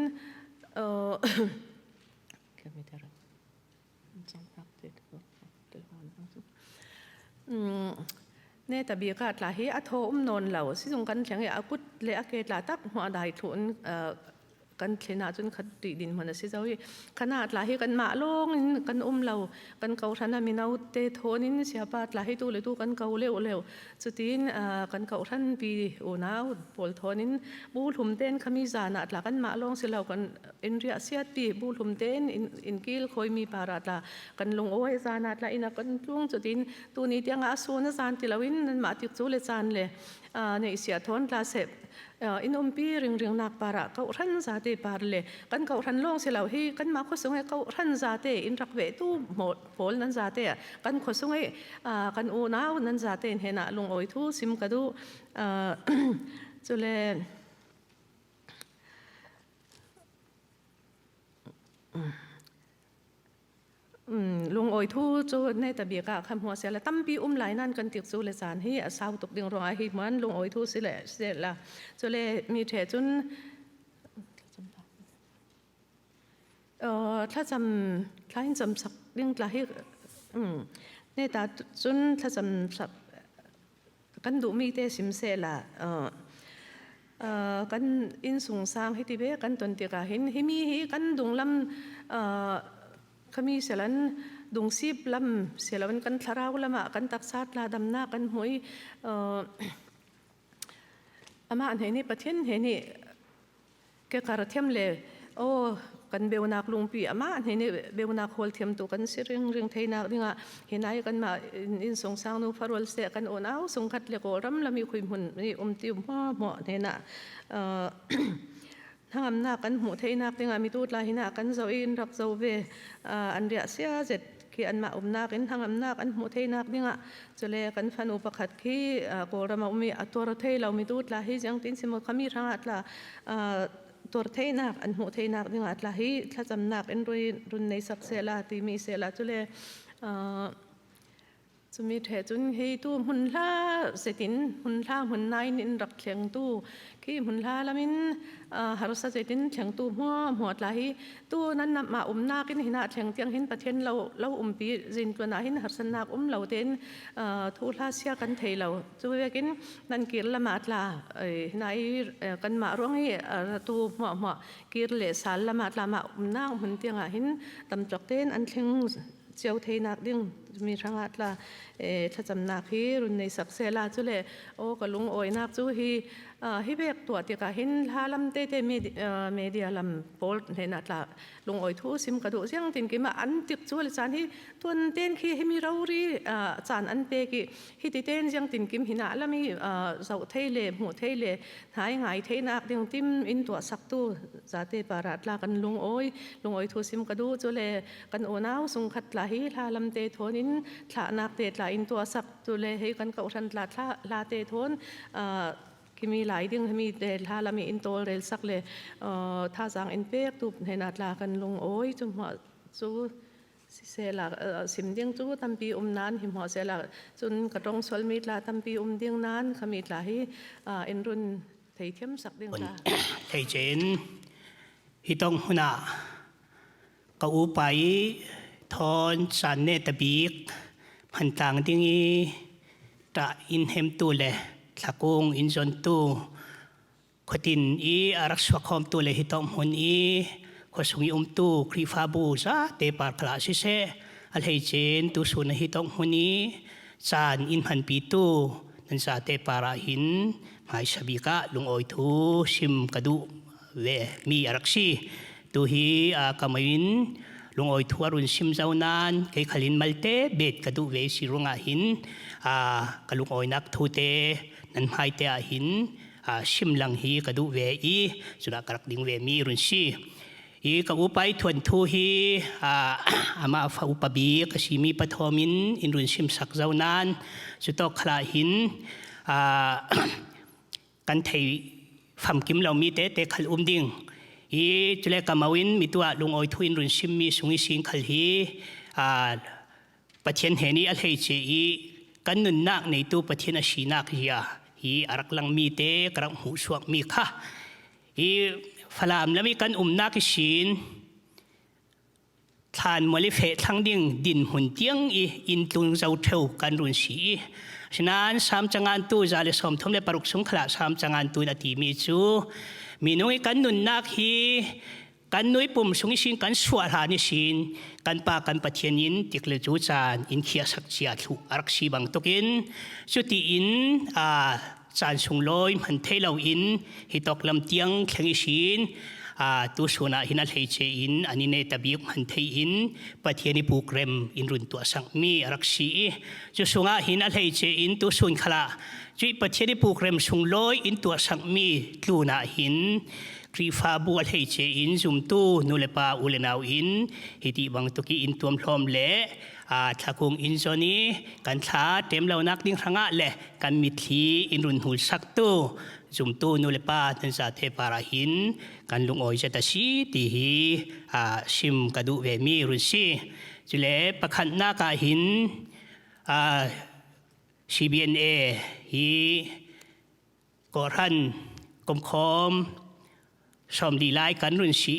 เนี่ยแต่บีก็หลายที่อัฐมนนเหล่าสิ่งกันเชียงอากุดเละเกตหลาตักหัวได้ทุนกันเชนาจนคดีดินมันสิเจ้าขนาดหลายที่กันมาลงกันเรากันเกาทันมีนาเตโทนินเสียบาดหลายที่ตู้เลยตู้กันเกาเร็วสุดที่กันเกาทันปีโอนาปอลโทนินบูลุมเต้นขมิจานาดหลักกันมาลงเสียเรากันอินเรียเสียปีบูลุมเต้นอินกิลคอยมีปาราดละกันลงโอ้ยจานาดละอินักกันลุงสุดที่ตัวนี้ที่งอาสูนจานที่เราวินนั้นมาติดจูเลจานเลยในเสียทอนลาเสพอินอมปีเริงนักปาระเขาทันซาเตปาร์เลยกันเขาทันลงเสียแล้วที่กันมาขสงให้เขาทันซาเตอินรักเวตู้หมดโผล่นั้นซาเตกันขสงให้กันอูนาวนั้นซาเตเห็นลงโอยทูซิมกระดูจุเลลุงโอยทูจูในตะเบียกะคำหัวเสียละตั้มปีไหลนั่นกันติดจูเลจานให้สาวตกดิ่งรอยให้มันลุงโอยทูสิแหละเสร็จละจูเลมีเถจุน ถ้าจำถ้าจำสักเรื่องละให้เนี่ยแต่จนถ้าจำสักกันดูมีแต่สิมเสละกันอินสูงสร้างให้ที่เบกันตนเตียกเห็นให้มีกันดุงลำขมีเสลันดุงซีบลำเสลันกันทาราวลำกันตักซาดลาดำหน้ากันหวยอามาอันเห็นนี่ประเทศเห็นนี่แกการเทียมเลยโอ้กันเบลนักลุงปีอามาอันเห็นนี่เบลนักโฮลเทียมตัวกันสิเรื่องไทยนักนี่เห็นไอ้กันมาอินสงสารนูฟาร์วลเสกันโอนเอาสงขัดเลโกรำละมีคุยหุ่นนี่ติวหม้อเนี่ยนะทางอำนาจกันหูไทยนักนี่มีตูดลายหินากันเจ้าอินรักเจ้าเวอันเดียเสียเสร็จคืออันมานากันทางอำนาจกันหูไทยนักนี่จะเลยกันฟันอุปขัดที่โกรมามีตัวเราไทยเรามีตูดลายให้ยังตินสิมขมีทางอัตละตัวไทยนักอันหูไทยนักนี่อัตละให้ถ้าจำนักอันรุ่นในสักเสลาที่มีเสลาจะเลยจะมีเหตุจนให้ตู้หุ่นล่าเสตินหุ่นล่าหุ่นนายนินรักเชียงตู้ขี้หุ่นล่าละมินหารุษเสตินเชียงตู้หัวไหลตู้นั้นนำมานากินหินาเชียงเตียงหินประเทศเราปีจินตัวนาหินหัดสนักเราเต้นทูล่าเสียกันเทเราจะไปกินนั่นกินละมาตลาไหนกันมาร้องให้ตู้หัวกินเลสารละมาตลามานาหุ่นเตียงหินตำจอกเต้นอันเชียงเจ้าเทนักดิ้งมีทางอัตละถ้าจำนักฮีรุ่นในสักเซลาจุเลโอ้ก็ลุงโอยนักจูฮีเบกตัวเตียกหินลาลำเตเมเดียลำโพลเห็นอัตละลุงโอยทูซิมกระดูเสียงตินกิมาอันติดจูเลจานฮีตัวเต้นขี้ให้มีเรารีจานอันเปกิฮีติเต้นเสียงตินกิมหินาละมีเสาเทเลหัวเทเลหายไงเทนักดิ้งติมอินตัวสักตู้จาเตปารัตลากันลุงโอยทูซิมกระดูจุเลกันโอนาวสุงขัดลาฮีลาลำเตโทนินถ้านักเตะลาอินตัวสักตัวเลยให้กันกับทันลาเตะทนกิมีหลายดิ้งมีเดลาลามีอินตัวเรลสักเลยถ้าจางอินเปกตุบให้นัดลากันลงโอ้ยจนหัวจูเสลาสิมดิ้งจูตั้มปีนานหิมหัวเสลาจนกระตรงสวลมีลาตั้มปีดิ้งนานขมิดลาให้อินรุนไทยเทียมสักดิ้งลาไทยเจนฮิตองหุนาก็อุไปทอนสันเนตบีกพันต่างดิ้งตาอินเฮมตูเลสักงอินจนตูขดินอารักษาคอมตูเลฮิตองหุนขสุงิตูครีฟาบูซาเตปาร์คลาสิเซอัลเฮเจนตูสุนฮิตองหุนีจานอินพันปีตูนันซาเตปาราหินหมายสบิกะลุงโอยทูชิมกระดูเวมีอารักชีตูฮีกามินลุงโอยทัวรุนซิมเจ้านานเกยขลินมัลเตเบ็ดกระดูเวสิรุงอาหินกลุงโอยนักทูเตนันหายเตอาหินชิมลังฮีกระดูเวสุดากรักดิงเวมีรุนชีกอุไปทวนทูฮีอามาฟ้าอุปบีกสิมีปฐมินอินรุนซิมสักเจ้านานสุดตอกขลาหินกันไทยฟัมกิมเรามีเตขลดิ่งจุเลกามาวินมีตัวลุงโอยทุอินรุนซิมมีสุงิสิงขลฮีปะเทียนเฮนีอัลเฮเจกันนุนนักในตัวปะเทียนชีนักยาอารักลังมีเตกรังหูสวกมีค่ะฟลามแล้วมีกันนักศิลทานมลิเฟทั้งดิ่งดินหุ่นเตียงอินตุงเจ้าเทวกันรุนสีฉะนั้นสามจังงานตู้จะเลสอมทมเลปรุกสงขลาสามจังงานตู้นาทีมีจูมีนุ้ยกันนุนนักกันนุ้ยปุ่มสงสิงกันสวดหานิสินกันปากันปะเทียนินติกเลจูจานอินเขียสักเจียทุอารักชีบังตกินสุติอินจานสุงลอยมันเทลาอินฮิตอกลำเตียงแข็งสินตัวส่วนหินัลเฮเจอินอันนี้ในตะบีกมันเทอินปะเทียนิปูเกรมอินรุนตัวสังมีรักษีจุสุงหินัลเฮเจอินตัวส่วนขลาจุปะเทียนิปูเกรมสุงลอยอินตัวสังมีลูนาหินครีฟาบัวเฮเจอินซุมตูนูเลปาอุเลนาวอินฮิติบังตุกีอินตัวมลอมเล่ถ้าคงอินโซนีกันท้าเต็มเหล่านักดิ้งขังะเล่กันมิทีอินรุนหูสักตูจุมตูนูเลปาทันซาเทปาราหินกันลุงโอยจะตัดสีตีฮีชิมกระดูเวมีรุนซีจุเลประคันหน้ากาหินCBNA ฮีกอรันกมคอมสมดีไลกันรุนสี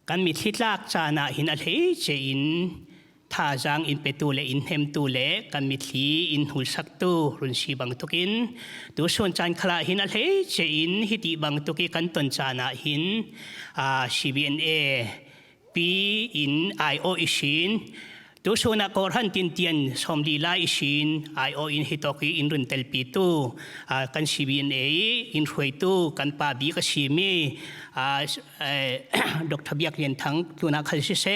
กันมีทิศลากจานะหินอะไรเจอินท่าจางอินเปตูเลอินเฮมตูเลกันมีทีอินหุลสักตูรุนชีบังตุกินตัวส่วนจานขลาหินอะไรเจอินฮิติบังตุกิกันตนจานะหินCBNA ปีอิน IO อิชินตัวส่วนนักอรันตินเตียนสมดีลาอิชิน IO อินฮิตอกีอินรุนเตลปีตูกัน CBNA อินรวยตูกันปาบีกับชีมีดร.เบียกเรียนทั้งตัวนักขัดเส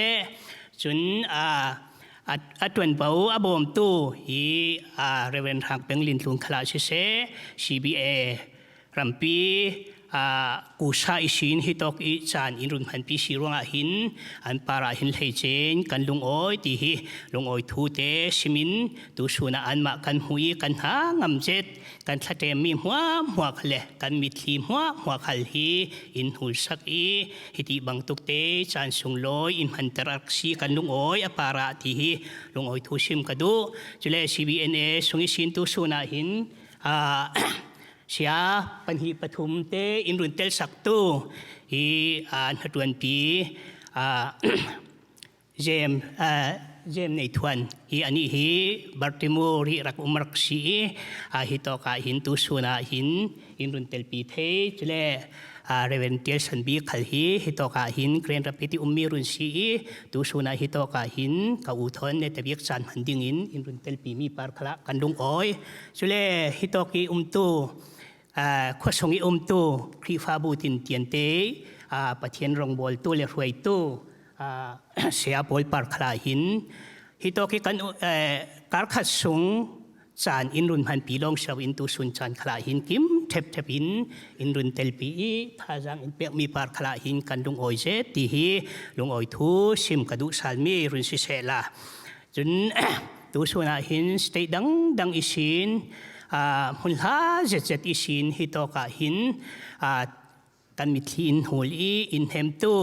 จนตวนเบาอบอมตู้ฮีเรเวนทางเป็นลินลุงขลาเส CBA รัมปีกูชาอิชินฮิตอกอิจานอินรุนพันปีชีรวงหินอันปาราหินเลเจนกันลุงอ้อยตีฮีลุงอ้อยทูเตชิมินตูสูนาอันมากันหุยกันหางำเจ็ดกันทะเตมีหัวขเลกันมิทีหัวขลฮีอินหุลสักอีฮิติบังตุกเตจานสุงลอยอินพันตรักซีกันลุงอ้อยอปาราตีฮีลุงอ้อยทูชิมกระดูจุเล CBNA สุงอิชินตูสูนาหินเสียปัญหาปฐุมเตอินรุนเตลสักตูฮีนัดวันปีเจมในทวนฮีอันนี้ฮีบาร์ติมูรีรักอุมรักชีฮิตอกาหินตุสุนาหินอินรุนเตลปีเทจเลเรเวนเตลสันบีขัลฮีฮิตอกาหินเกรนรับพิธีมีรุนชีตุสุนาฮิตอกาหินกับอุทนในตะเบียกจันหันดิ่งอินรุนเตลปีมีปาร์คละกันดุงอ้อยจเลฮิตอกีตูข้อสงอีตูครีฟาบูตินเตียนเตปะเทียนรองบอลตู้เลรวยตู้เสียบอลปาร์คลาหินฮิตอกิกันการขัดสงจานอินรุนพันปีลองชาวอินตูสุนจานคลาหินกิมเทปอินรุนเตลปีท่าจางอินเปียมีปาร์คลาหินกันลุงอ้อยเจตีฮีลุงอ้อยทูซิมกระดูสัลมีรุนสิเซลาจนตูสุนาหินสเตดังอิชินมุลฮาเจ็ดอิชินฮิตอกาหินกันมิทีนหูลีอินเฮมตู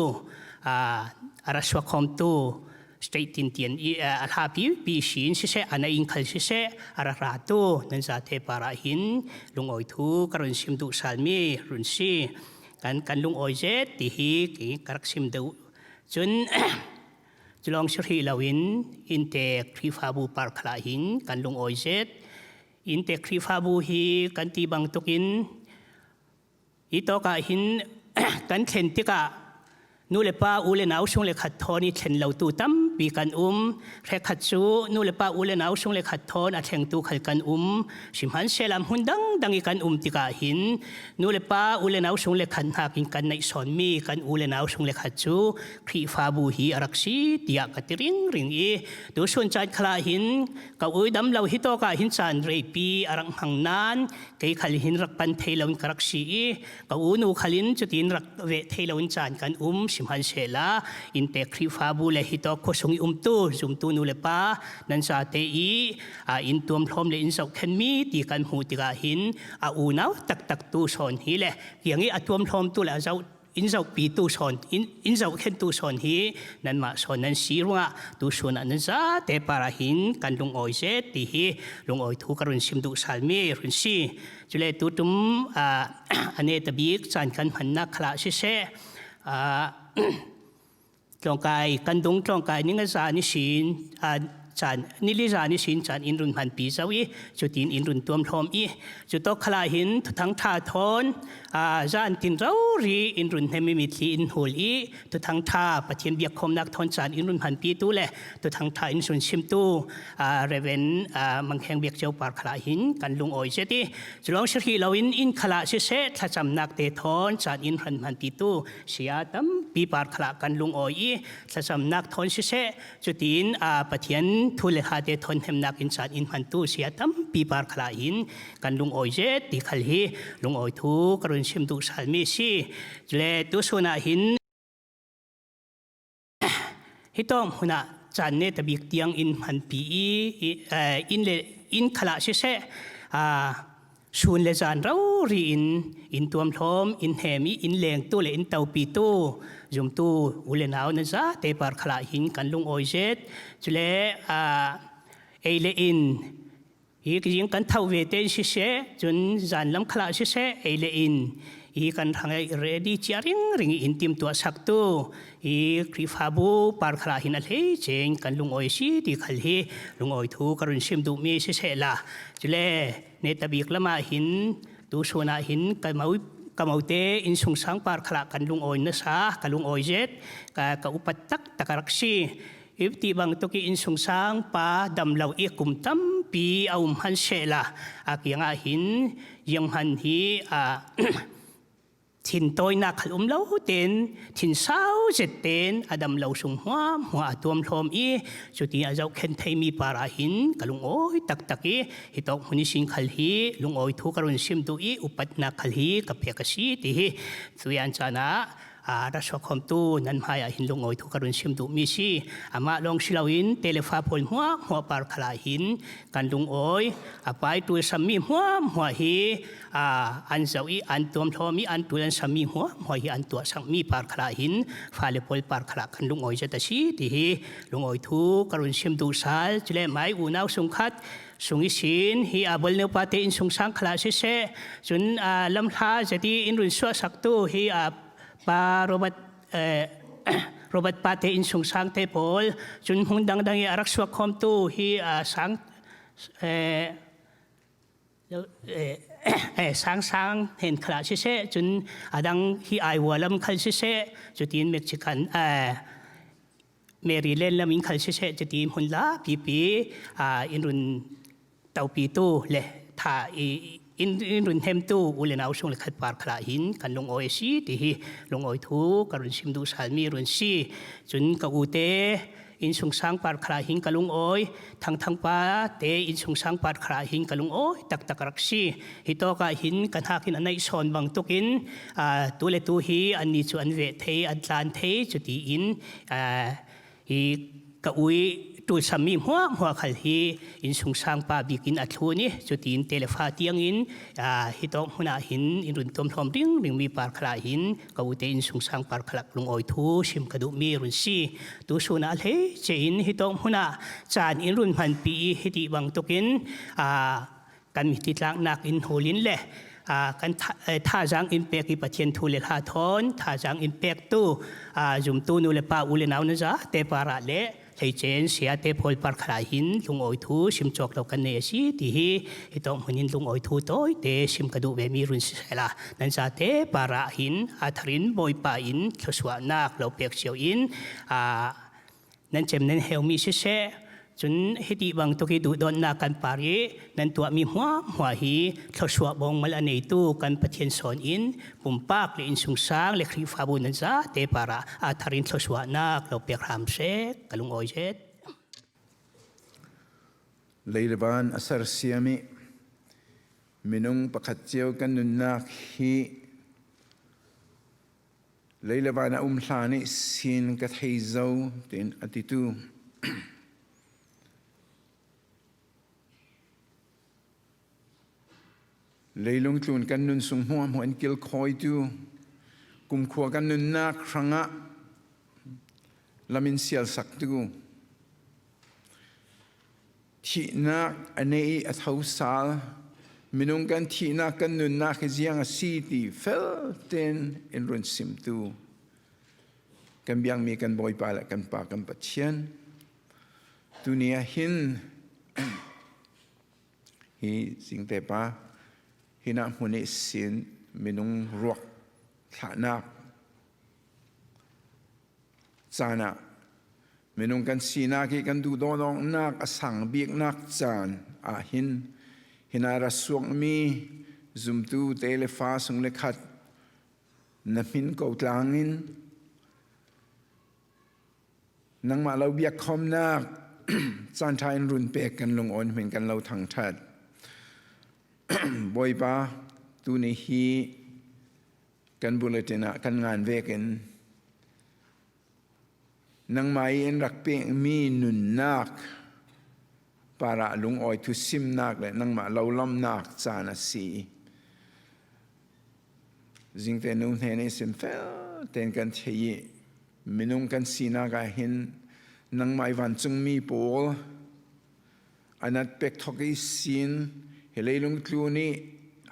อาราสวะคอมตูสเตตินเตียนอาลาปีชินสิเซอันอินคัลสิเซอาราราตูนันซาเทปาราหินลุงอ้อยทูกรุนซิมดูสัลมีรุนซีกันลุงอ้อยเจติฮีกรักซิมดูจนจลองชรีลาวินอินเตครีฟาบูปาร์คลาหินกันลุงอ้อยเจอินเตครีฟาบูฮีกันตีบังตุกินอิโตกาหินกันเข็นติกานูเลป้าอูเลนาวชงเลขัดทอนี่เข็นเหล่าตูตั้มปีกันเรขัดซูนูเลป้าอูเลนาวชงเลขัดทอนอาเชงตูขัดกันชิมหันเซลามหุ่นดังอีกันติกาหินนูเลป้าอูเลนาวชงเลขัดหากินกันในสอนมีกันอูเลนาวชงเลขัดซูครีฟาบูฮีอารักซีเดียกติริงอีดูส่วนจานคลาหินกับอุยดำเหล่าฮิโตกาหินจานเรปีอารังหังนานเกยขลิหินรักปันเทลาวินกรักซีกับอูนูขลินจุดินรักเวเทลาวินจานกันชิมหันเซลาอินเตครีฟาบูเลฮิโตโคสงตูซุมตูนูเลปานันซาเตอีอินตัวมพรมเลอินเสาเข็นมีตีกันหูติกาหินอูนาวตักตูสอนฮีเลอย่างนี้ตัวมพรมตูเลเจ้าอินเสาปีตูสอนอินเสาเข็นตูสอนฮีนันมาสอนนันซีรังตูสอนนันซาเตปาราหินกันลุงอ้อยเซตีฮีลุงอ้อยทุกรุนซิมดูสัลมีรุนซีจุเลตูตุมอันเนตบีกจานกันพันนักคลาเซจงกายกันดงจงกายนิงจานิสินจานนิลิจานิสินจานอินรุนพันปีเจ้าอีจุดอินรุนตัวมทอมอีจุดตกขลาหินทั้งท่าทอนจานตินเรารีอินรุนเฮมิมิทีอินหูลีทั้งท่าปะเทียนเบียกคมนักทอนจานอินรุนพันปีตู้แหละทั้งท่าอินสุนชิมตู้เรเวนมังแข่งเบียกเจ้าปาร์ขลาหินกันลุงอ้อยเจติจุลองชรีเราอินขลาเสถ้าจำนักเตทอนจานอินรุนพันปีตู้เสียตั้มปีปาร์ขลากันลุงอ้อยถ้าจำนักทอนเสจุดอินปะเทียนทุเลหาเดทอนเฮมนักอินจานอินพันตู้เสียตั้มปีปาร์ขลาหินกันลุงอ้อยเจติขลีลุงอ้อยทูกรุนชิมดูสัลมีซีเลตุสุนาหินฮิตอมหุนาจานเนตบิกเตียงอินพันปีอินขลาเสสูนเลจานเรารีอินตัวมทอมอินเฮมีอินเลงตู้เลอินเตาปีตู้จุมตู้อุเลนาวนั่นซะเตปาร์ขลาหินกันลุงอ้อยเจตจุเลเอเลอินอีกยิ่งกันเท่าเวเตนเสจนจานลำขลาเสเอเลอิน kan rangai ready chiaring ring intim tua saktu kri fabu par khala hin al he cheng kan lungoi si ti khal hi lungoi thu karun sim du mi se se la chule ne tabik lama hin tu sona hin kamaute in sung sang par khala kan lungoi na sa kalungoi jet ka upat tak takaraksi Ibti bang toki in sung sang pa dam lau kum tam pi han se la yang hin yang han hi Tin toy na kalum lau ten, tin sao zet ten, adam lau sung hua tuam lom suti azau ken thay mi para hin, kalung oi tak taki, hitok huni sing kalhi, lung oi tu karun sim tu upat na kalhi, kapya kasi tihi, tuyan sana, raswakom tu nan maya hin lung oi tu karun sim tu misi, ama long silawin, telefa pol hua par kalahin, kan lung oi, apay tu sami hua hi, anzawi antuam thomi antulan sami hua hi antua sang mi par kalahin falepol par kala kan lung oi jata si tihi lung oi thu karun sim du sal chile mai unaw sungkhat sungi sin hi abol ne pate in sung sang khala se chun lam tha jati in run swa saktu hi pa Robert pate in sung sang te pol chun hundang dangi arak swa khom tu hi sang sang hen khla si se chun adang hi ai walam khal si se chutin Mexican Maryland lamin khal si se chutin hunla pi inrun tau pi tu le tha inrun hem tu ulen au sung le khat par khla hin kan lung oi si ti hi lung oi thu karun sim du salmi run si chun ka ute in sung sang par khra hin kalung oi thang pa te in sung sang par khra hin kalung oi tak raksi hito ka hin kan hakin anai son bang tukin tu le tu hi anni chu an ve the atlan the chuti in hi ka ui tu sami hua khal hi in sung sang pa bikin athuni chutin telefa tiang in hito huna hin in run tom thom ring mi par khla hin ka ute in sung sang par khalak lung oi thu sim kadu mi run si tu suna le che in hito huna chan in run han pi hiti bang tokin kan mi titlang nak in holin le kan tha jang in pek ki pathian thu le ha thon tha jang in pek tu zum tu nu le pa ule naw na ja te para le thei chen sia te phol par khra hin lung oi thu sim chok lo kan ne si ti hi itong hunin lung oi thu toy te sim kadu be mi run sela nan sa te para hin atharin boy pa in thoswa nak lo pek siau in nan chem nen hel mi se chun hiti bang toki du don na kan pari nan tua mi hua hi thoswa bong mal anei tu kan pathian son in pumpak le in sung sang le khri fa bu nan za te para atharin thoswa nak lo pek ram se kalung oi jet leiban asar siami minung pakhat cheu kan nun nak hi leiban thlani sin ka thei zo tin atitu leilung tlun kan nun sung huam huan kil khoi tu kum khua kan nun nak ranga lamin sial sak tu thi nak anei athau sal minung kan thi nak kan nun nak jiang a si ti fel ten in run sim tu kan biang mi kan boy pa la kan pa kan pathian dunia hin hi sing te pa hina huni sin minung ruak thanak chana minung kan sina ki kan du donong nak asang biak nak chan hina rasuak mi zum tu telefa sung lekhat namin ko tlangin nang ma lo biak khom nak Sawn Tai run pek kan lung on min kan lo thang that boy pa tu ni hi kan bulletin kan ngan vekin nang mai en rak pe mi nun nak para lung oi tu sim nak le nang ma lo lam nak chana si jing te nu ne ne sim fel ten kan thei minung kan sina ga hin nang mai van chung mi pol anat pek thoki sin helei lung tlu ni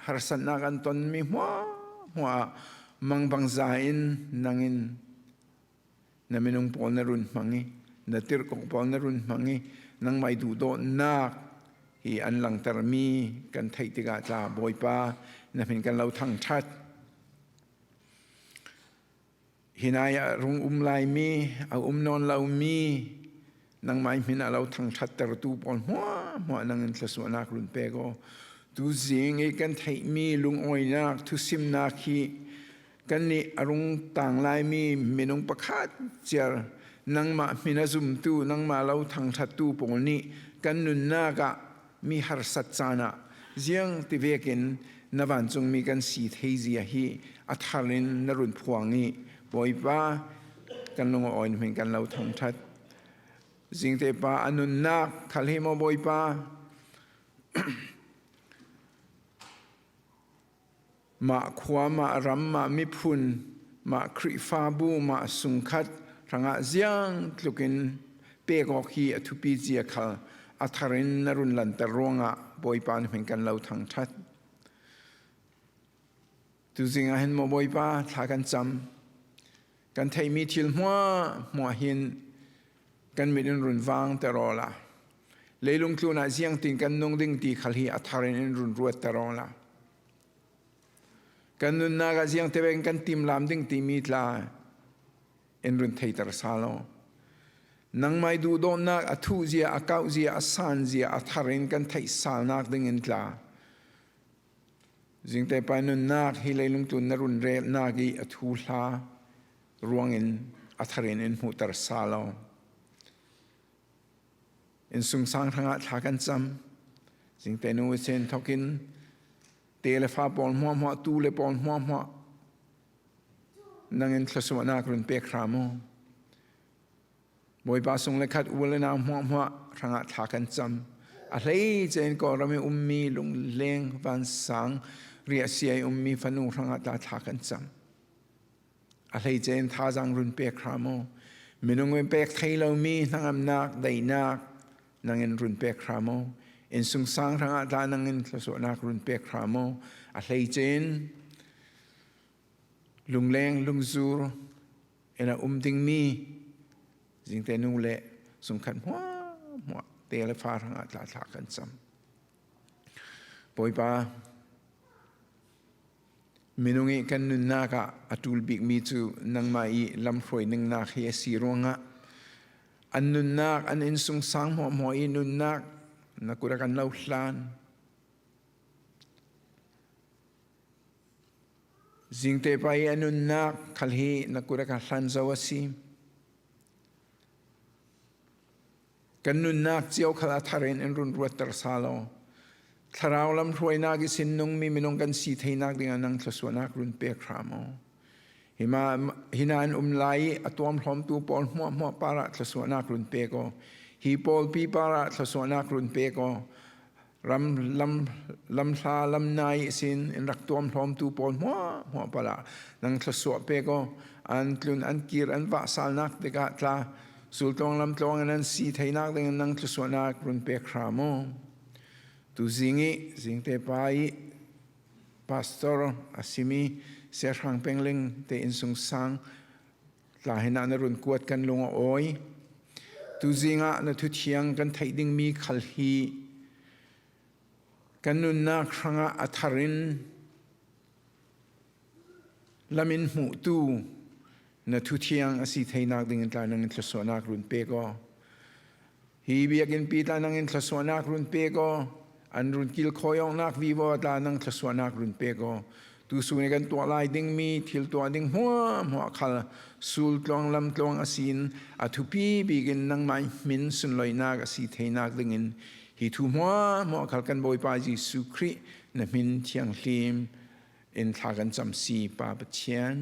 harsan na kan ton mi หัวมังบังใจอินนังอินนั่นไม่นุ่งปอนนรุนมังงี้นั่นติรกปอนนรุนมังงี้นังไม่ดูโดนนักฮีอันหลังตรมีกันไทยติกาจ่าบอยป้านั่นเป็นกันเราทั้งชัดฮินายรุ่งลายมีเอานอนเรามีนังไม่มินาเราทั้งชัดแต่ตูปอนหัวนังอินทศวนักรุนเปโกดูสิงไอ้กันไทยมีลุงอ้อยนักทุสิมนาคีกันนี่อรุณต่างลายมีไม่นุ่งประคาดเจอนังมามินาซุมตูนังมาเราทั้งชัดตูปอนนี้กันนุนนากะมีหาร์สัจจานะเจียงที่เวกินนวันจงมีกันสีเทียฮีอัฐารินนรุนพวงนี้บอยป้ากันลงอ่อนเหมือนกันเราทั้งชัดสิ่งที่ป้าอนุนักทะเลมาบอยป้ามาขวามารัมมามิพุนมาคริฟาบูมาสุงคัดทางอาเซียนลุกินเปกอคีอทุปีเจียขลอัฐารินนรุนลันตะรวงะบอยป้าเหมือนกันเราทั้งชัดดูสิ่งเห็นมาบอยป้าทากันจำกันไทยมีทิลมัวหินกันไม่ได้รุนวางแต่รอละเลยลงทุนอาเซียนติงกันนงดิ่งตีขลีอัฐารินรุนรัวแต่รอละกันนุนนากาเซียงเทเวงกันติมลามดิ่งตีมีตลาเอ็นรุนไทยตระสาลนังไม่ดูโดนนักอัทุเจียอาเก้าเจียอาสานเจียอัฐารินกันไทยสาลนักดิ่งอินตลาจึงแต่ไปนุนนักฮิเลยลงทุนนรุนเรนักีอัทุลารวงอินอัฐารินอินหูตระสาลอินสุงสังทางอัฐากันจำจึงแต่นูเซนทอกินเตลฟ้าปอนหัวตูเลปอนหัวนั่งอินทศวรรษกรุนเปกรามบอยบาสงเลขัดอุลนาหัวทางอัฐากันจำอะไรเจนก็เราไม่มีลุงเลี้ยงวันสังเรียเสียมีฟันูทางอัฐากันจำอะไรเจนท่าจังรุนเปกรามไม่นุ่งเป็นเปกไทยเรามีทั้งอำนาจได้นักนั่งอินรุนเปกรามอินสุงสังทางอาจารย์นั่งอินทศวรรษกรุนเปกรามอะไรเจนลุงแรงลุงซูรเอ็นติงมีสิ่งแต่นู่นแหละสงขันหัวเตลฟ้าทางอาจารย์ทากันซ้ำปอยป้ามินุงิกันนุนนากะอัตุลบิกมีจูนังมาอีลำฟอยนึงนาเฮียสีรวงะอันนุนนักอันอินสุงสังหัวอินุนนักนักกุระกันเล่าลานสิ่งที่ไปอันนุนนักขลีนักกุระกันลันซาวซีกันนุนนักเจียวขลาทารินอินรุนรัวตรสาโลทาราวลำรวยนักอิสินนงมีมินงกันสีเทนักดิ่งนังทศวรรษรุนเปกรามหินานไลอตัวมพร้อมตัวปอลหัวปาระทศวรรษรุนเปโกฮีปอลปีปาระทศวรรษรุนเปโกลำซาลำนายสินอินรักตัวมพร้อมตัวปอลหัวปาระนังทศวรรษเปโกอันกลุนอันกีรอันวาสานักเดกาตลาสุลตองลำตองอันสีไทยนักดิ่งนังทศวรรษรุนเปกรามตุสิงเตปายพาสตอร์อาซิมีเสียทางเปงเล็งเตอินสุงสังหลายนานรุนกวดกันลงอ้อยตุสิงะนทุเทียงกันไทยดิ่งมีขลีกันนุนนักครั้งอัฐารินลามินหูตูนทุเทียงอาศัยไทยนักดิ่งตานังอินทศวรรษรุนเปโกฮีเบียกินปีตานังอินทศวรรษรุนเปโกอันรุนกิลคอยองนักวิวาตานังทศวรรษรุนเปโกตูสูนกันตัวลายดิ่งมีทิลตัวดิ่งหัวขลสูลตลองลำตลองอาศินอัทุปีบีกินนังไม้มินสุนลอยนักอาศัยไทยนักดิ่งฮิทุหัวขลกันบอยปาจิสุครินมินเทียงลิมอินทากันจำสีปาปเชียน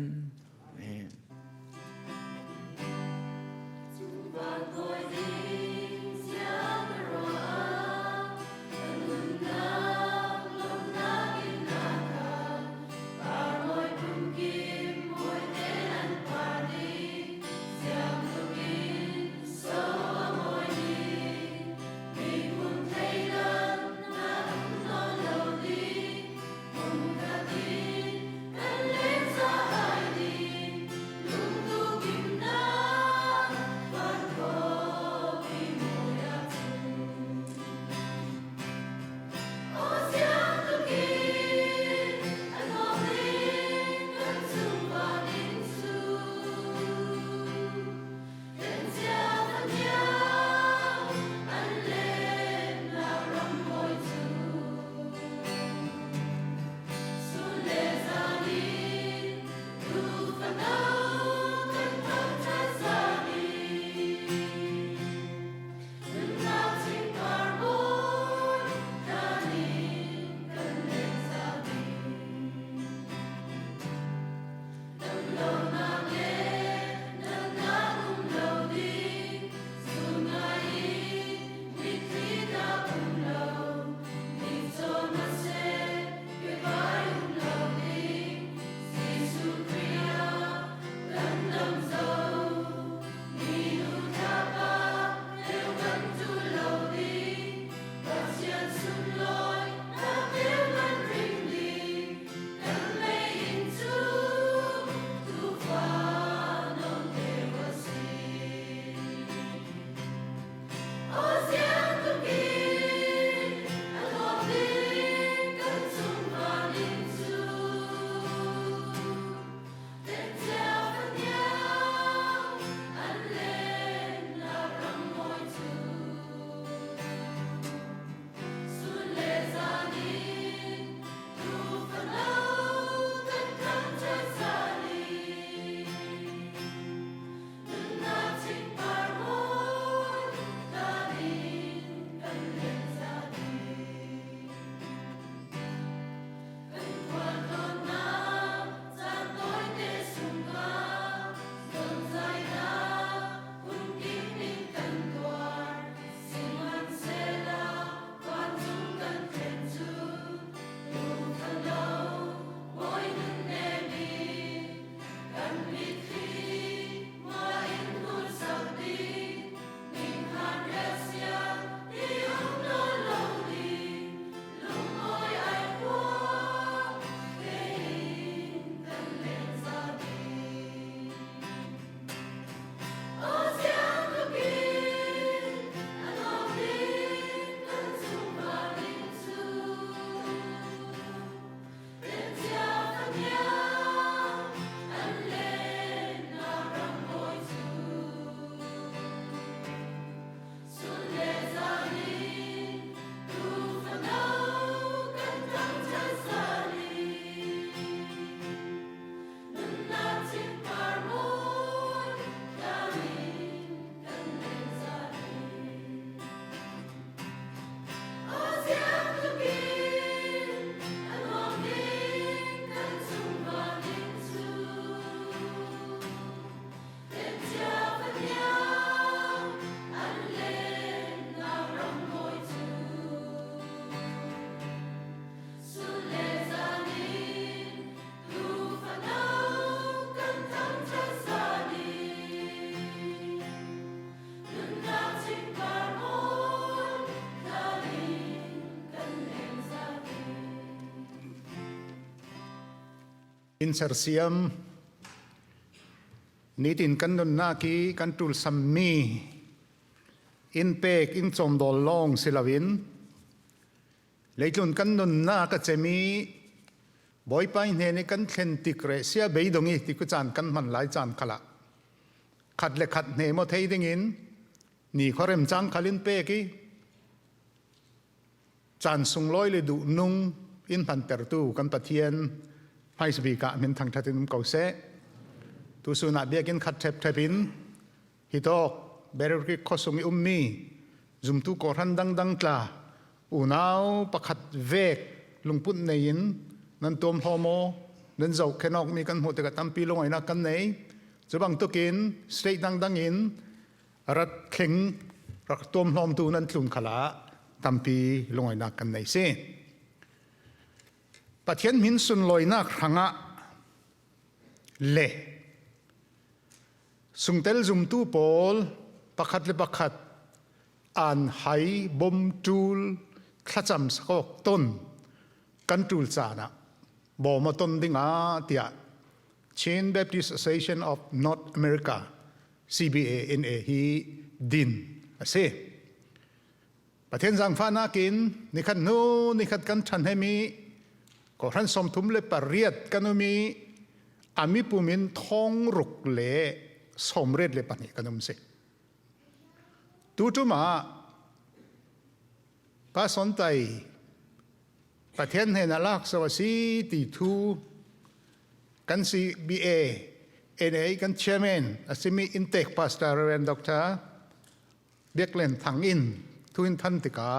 อินเซอร์เซียมนิตินกันนุนนาคีกันตุลซัมมีอินเปกอินจอมดอลลองศิลวินเลยจุนกันนุนนาก็จะมีบ่อยไปเห็นกันเข็นติกเรเสียเบยดงีติกุจานกันมันหลายจานขละขัดเล็กขัดเนมเทยดิงินนี่เขาเริ่มจังขลินเปกีจานสุงลอยเลยดูนุงอินพันเตอร์ตูกันปะเทียนให้สบีกะมันทางทัดนุมเก่าเสตูสุนับเบียกินขัดเทปเทปินฮิตอกเบรกิคอสุงอุมมีจุมตูกอรันดังตลาอูนาวประคัดเวกลุงปุ่นในยินนั่นตัวพอโมนั่นเจ้าแค่นอกมีกันหัวแต่ก็ตั้มปีลงไอ้นักกันไหนจะบังตุกินสเตย์ดังยินรัดเข่งรักตัวพอมตูนั่นลุนขลาตั้มปีลงไอ้นักกันไหนเสียปะเทียนมินสุนลอยนักหังะเล่สุงเตลจุมตูโปลประคัดleประคัดอ่านไหบมจูลขจำสกอกต้นกันจูลจานะบ่มาต้นดิ่งเตีย Chain Baptist Association of North America CBA-NA ฮีดินเสประเทศจังฟ้านากินนิคัดโนนิคัดกันชันให้มีก็ท่านสมทุมเลยปริยัดกันมีอามิปุมินท้องรุกเล่สมเร็จเลยปนิกันมเสตูจุมาป้าสนใจประเทศเฮนาลักสวัสดีตีทูกัน CBA NA กัน Chairman อาศิมีอินเทค Pastor Reverend Dr. เบียกเล่นทางอินทุนทันติกา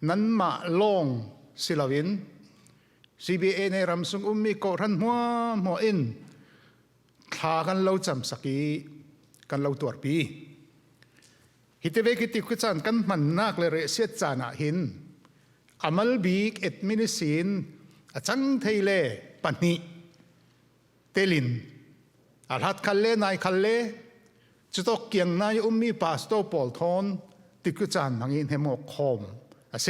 นั้นมาลงศิลวิน CBA ในรำสุงอุมมีโกรันหัวอินทากันเล่าจำสกีกันเล่าตัวปีฮิตเวกิติกุจันกันมันนักเลยเสียจานะหินอามัลบีกเอ็ดมินิสินอาจังเทเลปันนิเตลินอาลัดคัลเลนายคัลเลจุดตกเกียงนายอุมมีปาสโตปอลทอนติกุจันมังอินเฮโมคอมอาเซ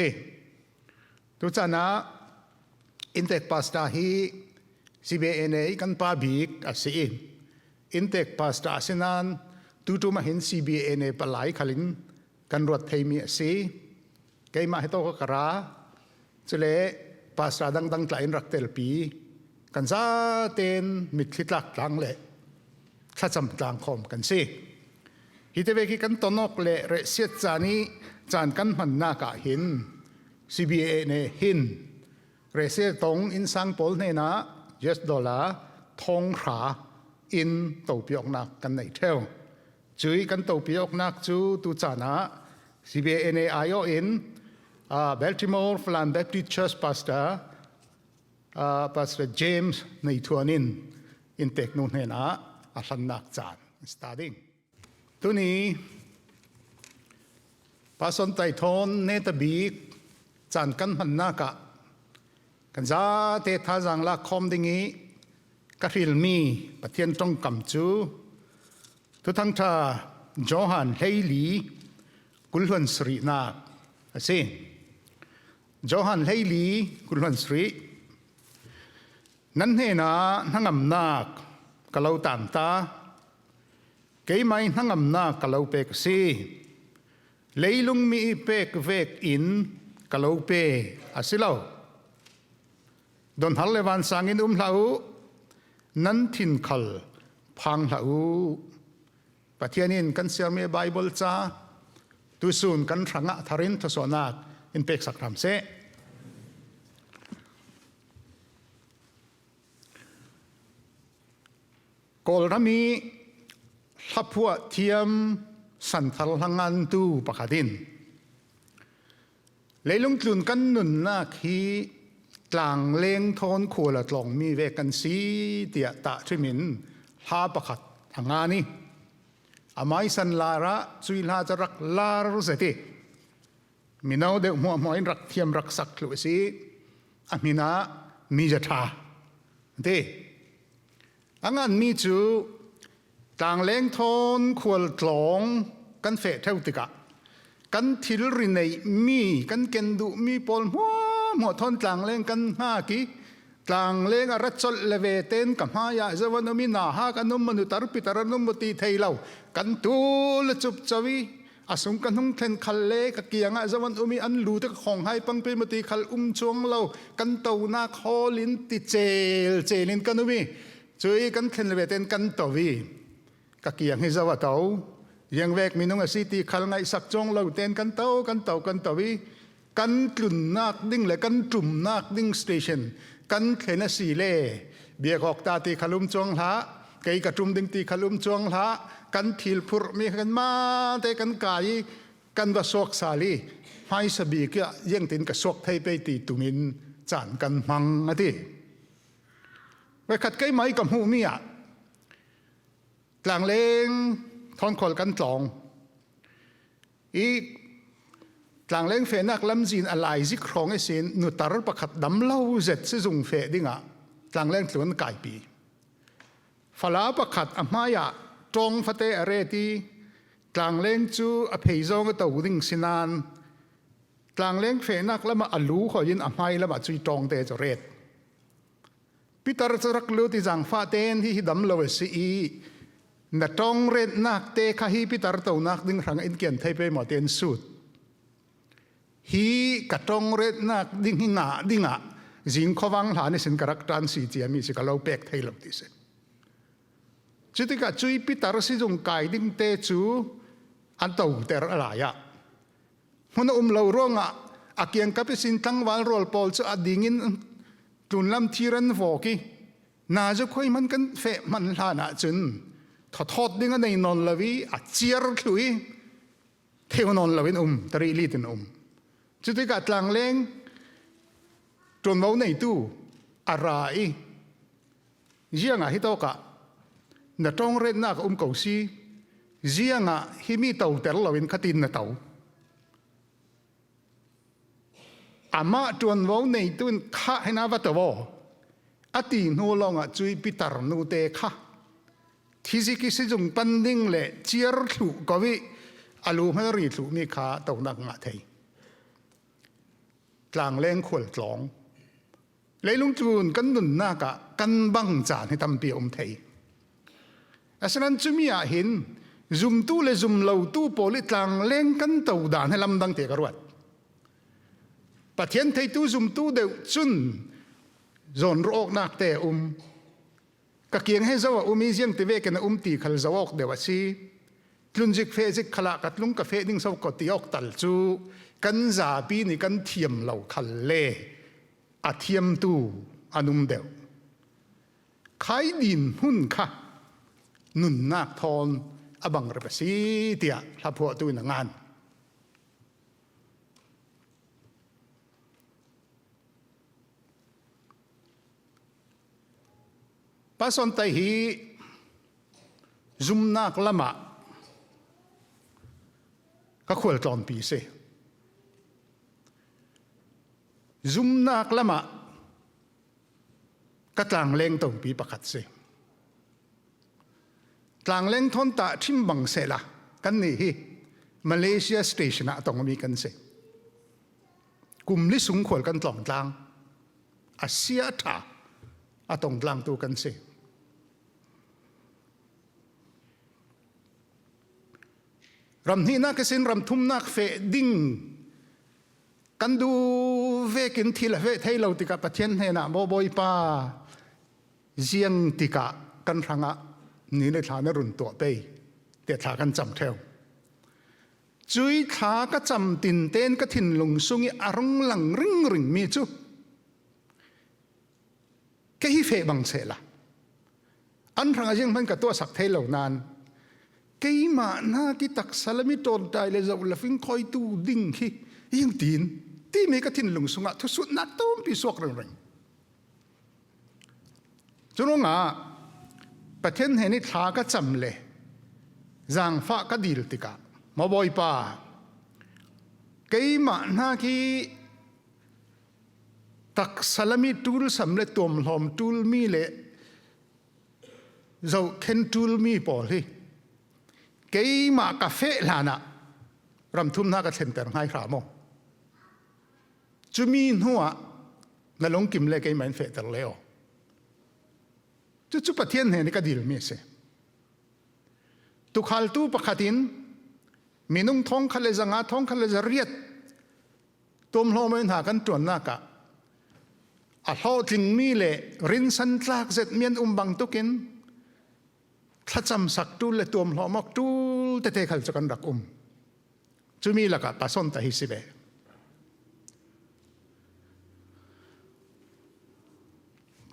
ตุจานะอินเทคปาสตาฮีCBA-NA กันปาบีกอาเซอินเทคปาสตาสินันตูมาเห็น CBA-NA ปลายขลินกันรวดเทมีเสีไกมาให้โตก็กระจะเละภาษาดังๆกลายรักเตลปีกันซาเตนมิดคิดลักหลังเละข้าจำกลางคอมกันสิฮิตเวกิกันตนกเละเรเสียจานี้จานกันมันน่ากะหิน CBA-NA หินเรเสียตรงอินสังปอลเนนะ$10ทองขาอินตัวเปียกนักกันในเท่าจุยกันตัวเปียกนักจูตุจานะ CBA-NA อายุอินBaltimore Falam Baptist Church Pastor Pastor James ในทัวนินอินเทคนู่นเห็นอาสันนักจาน starting ตัวนี้ภาษาไทยทอนเนตบีกจานกันมันนักกันจ้าเตท่าจังละคอมดิ่งี้กริลมีปะเทียนตรงกำจูทุกทั้งท่าจอฮันเฮลีกุลวันสรีนักสิจอฮันเฮลีกุลวันสรีนั่นเห็นนั่งอำนาจกะเลาต่างตาเกี่ยไม่นั่งอำนาจกะเลาเปกซีเลยลุงมีเปกเวกอินกะเลาเปอาศิลาโดนฮัลเลวันสังอินเหลานั้นทินขัลพังเหลาปะเทียนินกันเสียมีไบเบิลจ้าตุสุนกันรังะทารินทศนักอินเปกสักรำเสกอลรามีทับหัวเทียมสันทลหังตูปะขัดินเลยลงทุนกันนุนนักฮีกลางเลงทอนขวละตลองมีเวกันสีเตียตะชิมินลาประคัดทางงานนี้อาไม่สันลาระสุยลาจะรักลารุสติมีนาเดหัวหมอยรักเทียมรักสักลุสีอามินามีจะท่าเดอังอันมีจูกลางเลงทอนขวละตลองกันเฟะเท่าติกะกันทิลรินในมีกันเกนดุมีปอลหัวทอนกลางเล่นกัน5 กี กลางเล้งรัชจลเลเวเตนกับหายาเจวันมีนาฮากันนุมมนุตารปิตารนุมมตีเทยเลากันตูลจุบจวีอาสมกันหุ่งเทนคัลเล่กับเกียงเจวันมีอันลูตะของให้ปังเป็นมตีคัลช่วงเลากันตูนาคอลินติเจลินกันนุมีช่วยกันเทนเลเวเตนกันตวีกับเกียงให้เจวเตายังเวกมีน้องสิตีคัลไงสักจงเลาเตนกันตวีกันกลุ่นนักดิ้งและกันจุ่มนักดิ้งสเตชันกันเขนสีเล่เบียกอกตาตีขลุมจวงหาไก่กระจุมดิ้งตีขลุมจวงหากันทิลพุรมีกันมาแต่กันกายกันว่าสวกสาลีให้สบีก็ยังตินกับสวกไทยไปตีตุมินจานกันมังอะที่ไว้ขัดไก่ไม้กับหูมีอ่ะกลางเลงทอนขอลกันตองอีกลางเล้งเฟนักลำจีนอะไรซิครองไอเซนนุตารประคัดดำเล่าเจ็ดซิจุงเฟดิ้งอ่ะกลางเล้งส่วนไก่ปีฟลาประคัดอามายะตรงฟเตอเรตีกลางเล้งจูอภัยจงก็ตัวดิ้งสินานกลางเล้งเฟนักละมาอัลลูขอยินอามายละมาจุยตรงเตจเรตพิตารจรักลูติจังฟาเตนที่ดำเล่าสีนัดตรงเรตนักเตะข้าฮีพิตารตัวนักดิ้งรังอินเกียนไทยไปหมดเต็นสุดฮีกระตงเรนักดิ้งหิงะดิ้งะจิงขวังหลานสินกรักตันสีเจียมีสิกะเราเป็กไทยหลบดิเสจุดที่กจุยพิตารสิจงไก่ดิ้งเตจูอันตัวเตออะไรอะมันเราร่วงอะอาเกียงกับสินตั้งวันรอลปอลจูอดิ่งินจุนลำทีรันฟอกีน่าจะค่อยมันกันเฟมันหลานะจุนทอดดิ้งในนนลวีอาเจียร์คุยเทวนนลวินตรีลีตินจุดที่กัดหลังเล้งจนว่าในตู้อะไรเจียงฮิตโอกะนัดตรงเรนนักเกาซีเจียงฮิมีเต่าแต่เราเป็นขตินนัดเต่าอามาจนว่าในตู้ข้าให้นาวัตวอตินูลองจุยปิตารนูเตข้าที่สิกิสิจงปันดิ้งเล่เจียร์ถูกกวิอาลูไม่รีถูกมีข้าเต่านักงาไทยกลางเล้งขวดหลงเลยลุงจูนกันนุนหน้ากะกันบังจานให้ทำเปียไทยฉะนั้นจุมีอาเห็นจุมตู้เลยจุมเหล่าตู้โพลิกลางเล้งกันเต่าด่านให้ลำดังเตะกระวัดประเทศไทยตู้จุมตู้เดือดจุนจนโรคนักเตะกะเกียงให้เจ้ามีเสียงตีเวกันตีขัลเจ้าออกเดวซีลุนจิกเฟจิกขลักกัดลุงกาเฟดิ้งเจ้ากตีออกตัลจูกันจาปีนี่กันเทียมเหล่าคัลเล่อาเทียมตู้อนุมเดวขายดินหุ่นค่ะนุนนักทอนอบังระเบสีเตียทับหัวตู้หนังงานปัสสันไตฮีจุมนักละมะก็ควรตอนปีเสจุมนักละมะก็ต่างเล่งตรงปีประคัดเสต่างเล่งทนตาทิมบังเสละกันนี่ฮีมาเลเซียสเตชันตรงมีกันเสกลุ่มลิสุงขวดกันตลองกลางอาเซียถาตรงกลางตัวกันเสรำนี้นักสินรำทุ่มนักเฟดิ้งกันดูเวกินทีละเวทให้เราติกาประเทศให้นะบ่อยป้าเจียงติกากันรังอ่ะนี่ในฐานรุ่นตัวไปแต่ฐานกันจำเท่าจุยฐานก็จำตินเต้นก็ถิ่นลงซุงอารมณ์หลังริงมีจุแค่ฮิเฟบังเสละอันรังอายังมันกับตัวสักเทเหล่านานเกี่ยมาหน้าที่ตักสลัมิโตนใจเลยจะอุลฟิงคอยตูดิ้งฮียังตีนที่มีกระถิ่นลงสุงะทุสุดนักต้มปีสวกเริงจุนงะประเทศเห็นนี่ทาก็จำเลยจางฟ้าก็ดีลติกะมาบ่อยป่าเกี่ยมาหน้าที่ตักสลัมิตูลสำเร็จตัวมหอมตูลมีเลยเราเข็นตูลมีพอเลยเกี่ยมากาเฟ่ลานะรำทุ่มหน้าก็เซ็นเตอร์ให้ขามจุมีหัว นั่นลงกิมเล็กไอ้มันเฟตเลวจุดประเทศเห็นนี่ก็ดีลมีเสตุขัลตูประคัตินมีนุ่งท้องขัลเลจังอาท้องขัลเลจเรียดตัวมโลมันหากันจวนนักอะอัลฮอจิงมีเล่รินสันตากเสร็จเมียนบังตุกินถ้าจำสักตูเลตัวมโลมอกตูเตะขัลจะกันรักจะมีละกับปัสสนตาฮิสิเบ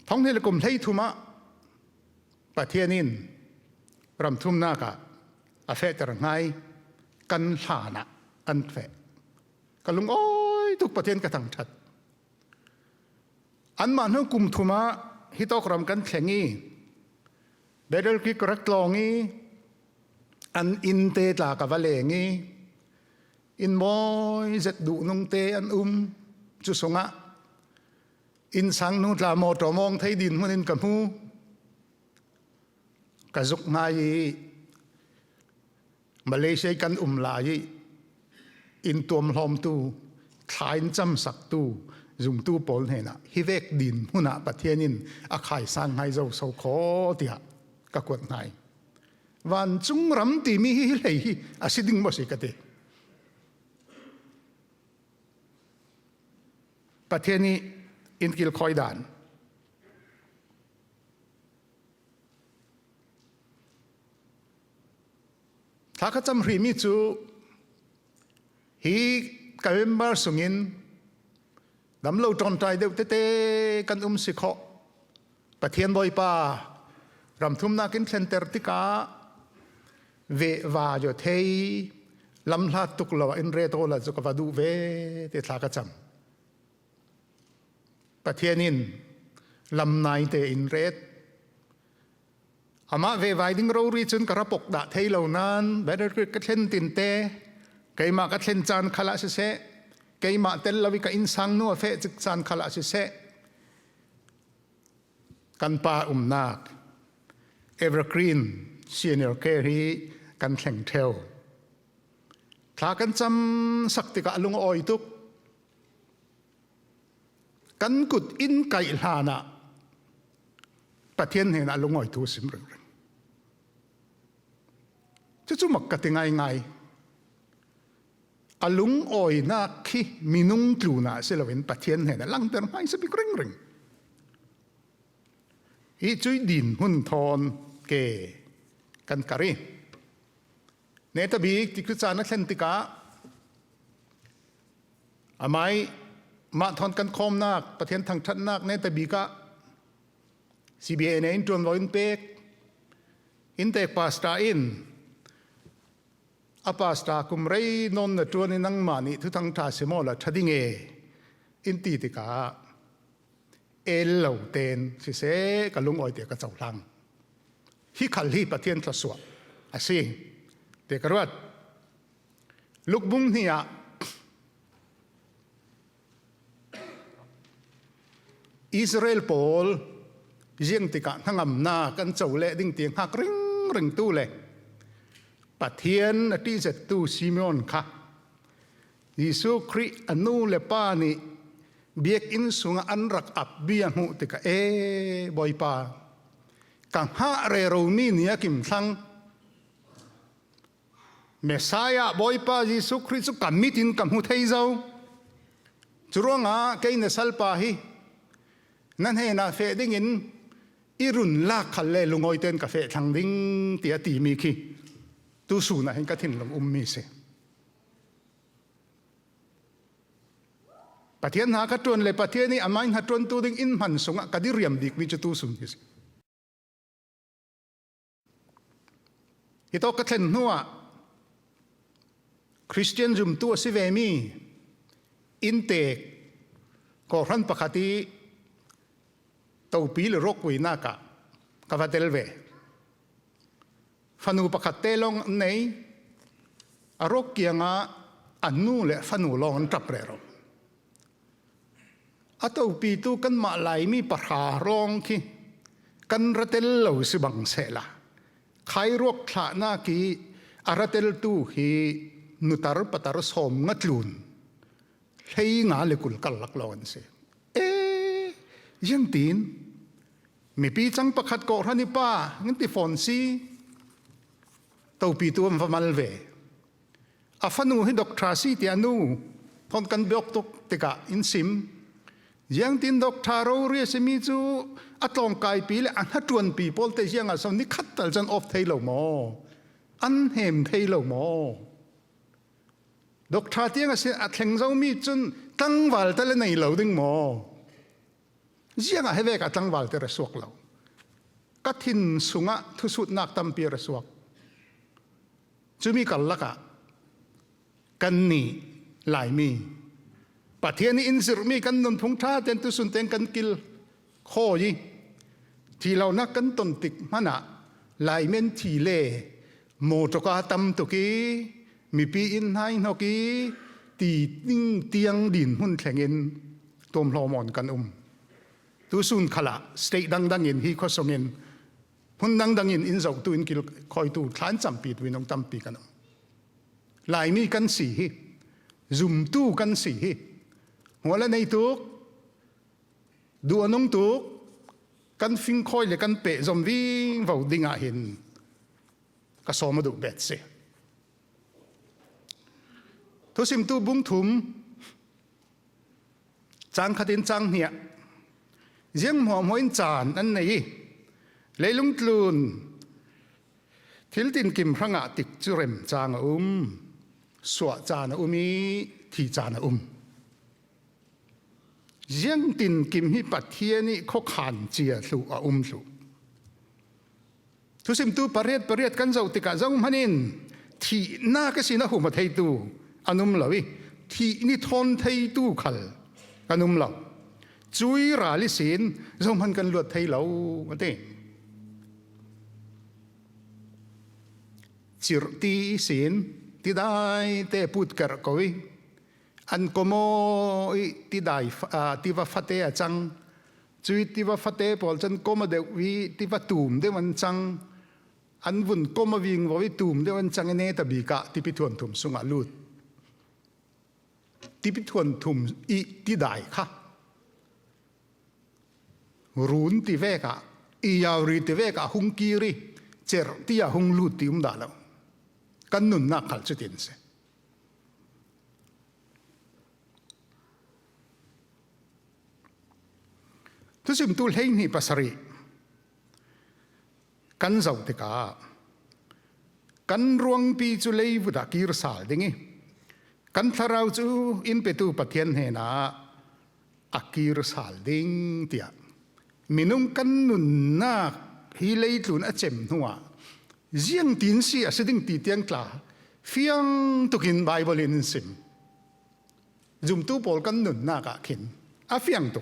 ท้องเฮลกุมไทยทุมะประเทศนินรำทุ่มนากะอาเฟตรังไงกันหานะอันเฟกันลุงโอ้ยทุกประเทศกระทั่งชัดอันมันให้กุมทุมะฮิตอกรำกันแข่งงี้เบเดลกิกรักลองงี้อันอินเตตากะวะเลงี้อินบอยเจ็ดดูนงเตอันจุสงะอินสังนุตลาโมตรมองไทยดินมันอินกับหูกระจุกงายมาเลเซียกันลายอินตัวมลอมตูคลายจำสักตูจุมตูปอลเห็นฮิเวกดินหุนาประเทศนินอาขายสร้างให้เจ้าโซโคเตียกกวดไงวันจุงรำตีมีฮิเลยอาศิดิงบ่สิกติประเทศนี้อินกิลคอยดานถ้าข้าจำรีมิจูฮีกับเมมเบอร์สุงินดำเล่าจนใจเดียวเต้กันสิขอประเทศบอยป้ารำทุ่มนักินเซนเตอร์ติกาเววาอยู่เทยลำลาตุกลาอินเรโตลาจุกวาดูเวเตถ้าข้าจำประเทศนินลำนายเตอินเรตอามาเววายดิ้งเรารีจุนกระปกดะเทยเหล่านั้นเบเดอร์กัดเล่นตินเตไกมากัดเล่นจานขลักเสะไกมาเตลลาวิกอินสังนัวเฟจิกจานขลักเสะกันปานักเอเวอร์กรีนซีเนียร์เคอรีกันแข่งเทลถ้ากันจำสักติกะลุงออยตุกกันกุดอินไก่ลานะประเทศเห็นอารมณ์อ่อยทูสิมรึงจะจุมักกันยังไงอารมณ์อ่อยนักขี้มีนุ่งจูน่ะเสลวินประเทศเห็นลังเดินให้สปิกริงอีจุยดินหุ่นทอนเกกันกะรีเนตบีที่คือจานักเล่นติกาอาไมมาทอนกันคอมนักประเทศทางชัดนักเนตบีกะCBA เนี่ยอินทรวมลอยอินเปกอินเตกพาสตาอินอาพาสตาคุมเรย์นนท์จวนนังมานิทุกทางท่าเสมอละทัดดิ้งอินตีติกาเอลเหล่าเตนสิเสกับลุงอ้อยเตกระเจ้าลังฮิคัลฮีประเทศทศวรรษอาศัยเตกระวัดลูกบุ้งเฮียอิสราเอลโพลเยี่ยงติกะทั้งอำนาจกันเจ้าเล่ดิ้งเตียงหักริงตู้เล่ประเทศที่จะตู้ซิมอนค่ะยิสุคริอนุเลปานีเบียกอินสุงอันรักอับเบียงหูติกะบอยปากังหาเรโรมีเนียกิมทังเมสายาบอยปายิสุคริสุกัมมิตินกัมหูเทยเจ้าจุรงาเกยเนสัลปาฮีนั่นเฮนาเฟดิ้งอินอีรุนลากขัลเล่ลุงอ้อยเต้นกาแฟทางดิ้งเตียตีมีขี้ตู้สูน่ะเห็นกระถิ่นลงมีเสประเทศหากระจวนเลยประเทศนี้อามันหาจวนตู้ดิ้งอินหันสงะกระดิเรียมดิกมีจะตู้สูนี่สิฮิโตกระถิ่นหัวคริสเตียนจุมตัวสิเวมีอินเตกก็รันปกติตัวปีหรือรกวินากะกาฟาเตลเวฟันูปะขัดเตลงในอารกเกียงอันนู้เลฟันูลองจับเรโรอัตวปีตูกันมาไหลมีปะหารองคีกันระเตลเหลาสิบังเสละใครรกขลานากีอาระเตลตูฮีนุตารปตารสมงัดลุนเฮียงาเลกุลกัลลักลอนเส ยังตีนมีปีจังประคัดโกท่านิป้างั้นติฟอนซีตัวปีตัวมันมาลเวอาฟันูให้ดอกทราซีเตียนูทอนกันเบียกตกติกะอินซิมยังตีนดอกทารูเรียสมิจูอัตลองกายปีและอันฮัตวนปีพอลเตยังอาสนิคัตตัลจันออฟเทโลโมอันเฮมเทโลโมดอกทราเตียงอาเซียอัตแข่งเจ้ามีจนตั้งวัลแต่ละในเหล่าดึงโมยังอาให้เวกัตั้งวัลแต่ระสวกเหล่ากัทินสุงะทุสุดนักตั้มปีระสวกจะมีกันละกะกันนี่หลายมีปัจเจียนอินสิรมีกันนนทงท่าเต็นตุสุนเต็งกันกิลโคยีที่เรานักกันตนติกมันอะลายเมนทีเล่โมตกาตัมตุกีมีปีอินไฮนกีตีนิ่งเตียงดินหุ่นแข่งเงินตัวมลอมอนกันตุสุนขละสเตดังดังเงินฮีข้อสงเงินหุ่นดังดังเงินอินเจ้าตัวอินกิลคอยตูคลานจำปีวินองจำปีกันลายมีกันสีซุ่มตู้กันสีหัวละในตุกดูอนงตุกกันฟิงคอยเลยกันเปะซอมวิ่งvàoดิ่งอาเห็นก็สอมาดูเบ็ดเสทุสิมตู้บุ้งถุมจางขัดินจางเหียเยี่ยมหัวมวยจานอันนี้เลยลุงตลูนทิลตินกิมพระงะติกจุเรมจางสวจานมีที่จานยังตินกิมฮิปัทเทียนี่เขาขานเจียสู่สู่ทุสิมตูปเรียดกันเจ้าติกาเจ้ามันนินที่น่าก็สินะหูมาไทยตูอนุมเหล่าที่นี่ทนไทยตูขัลอนุมเหล่าจุยราลิสินเจ้ามันกันลวดไทยเหล่าเต้จิรตีสินที่ได้เตพูดกันก็วิอันก็โมที่ได้ที่ว่าฟัตเตอจังจุยที่ว่าฟัตเตพอจันก็มาเดวิที่ว่าตูมเดวันจังอันวุ่นก็มาวิ่งว่าวิตูมเดวันจังเนตบีกะที่พิทวนถุมสุงาลูดที่พิทวนถุมอีที่ได้ค่ะรูนที่เวกะอียาวรีที่เวกะหุงกีรีเจอที่ยาหุงลูดที่ด่าแล้วกันนุนนักขัลจุดอินเสทุสิมตูเฮงนี่ปัสรีกันเจ้าติกากันรวงปีจุเลยวุดากีรสาลดิ่งกันทาราวจูอินเปตูปะเทียนเฮนาอากีรสาลดิ่งเตียมินุงกันนุนนักฮิเลตุนอเจมหัวเจียงตินซีอาศัยดิ่งตีเตียงกลาฟียงตุกินไบเบิลอินซิมจุมตูปอลกันนุนนักขินอาฟียงตุ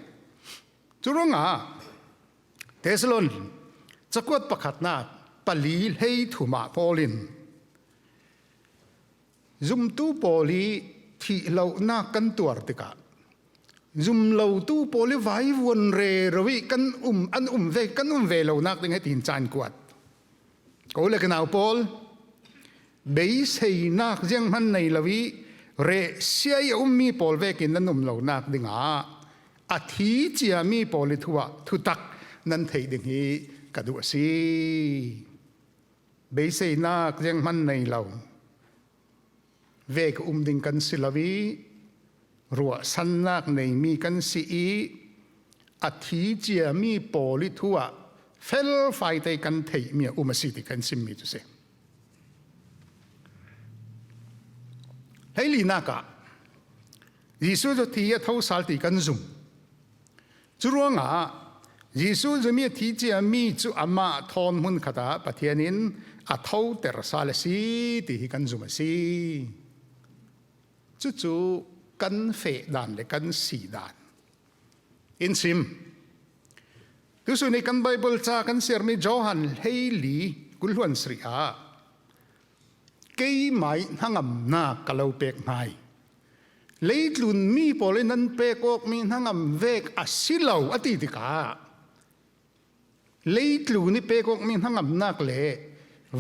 จุรงเทสลอนจะกวดประคัดนาปลีให้ถุมาพอลินจุมตูปอลีที่เรานักกันตัวติกาจุมเราตูปอลีไว้วนเรรวิกันอันเวกันเวเรานักดึงให้ตินจานกวดก็เลยกันเอาปอลเบสให้นักยังมันในลวิเรเสียมีปอลเวกินนั่นเรานักดึงอาทิเจียมีปอลิทัวทุตักนั่นเทดึงฮีกระดูสีเบสนักยังมันในเราเวกดึงกันสิลวีรัวสันนักในมีกันสีอาทิเจียมีปอลิทัวเฟลไฟเตกันเทมีมาสิติกันซิมมีตุเสให้ลีนักยิสุจะที่จะเท่าสาลติกันซุ่มจุรวงยิสุจะมีที่จะมีจุอามาทอนมุนขดาปะเทียนินอาเท่าเตอร์สาลสีที่กันซุ่มสีจู่กันเฟดานและกันสีดานอินซิมทุสุนีกันไบเบิลจากกันเสียมีโจฮันเฮลีกุลวันสรีอาเกยไม่ทั้งอำนาจกลาวเป็กไม่เลยลุนมีพอเลยนั้นเป็กออกมีทั้งอำเวกอาศิลาวอติติกาเลยลุนนี่เป็กออกมีทั้งอำนาจเล่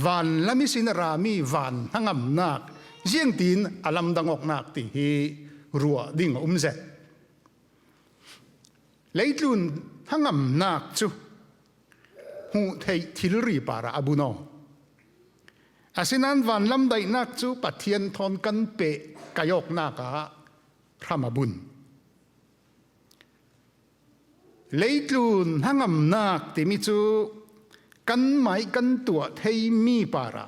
วันละมิสินรามีวันทั้งอำนาจเจียงตีนอลัมดังออกนักตีรัวดิ่งเส lấy luôn hăng ngầm nạc chú hụ thầy thil rì bà ra abu nô asinan van lam đại nạc chú bà thiên thon căn bệ kayok nạc á ramabun lấy luôn hăng ngầm nạc thì mi chú căn máy căn tua thầy mi bà ra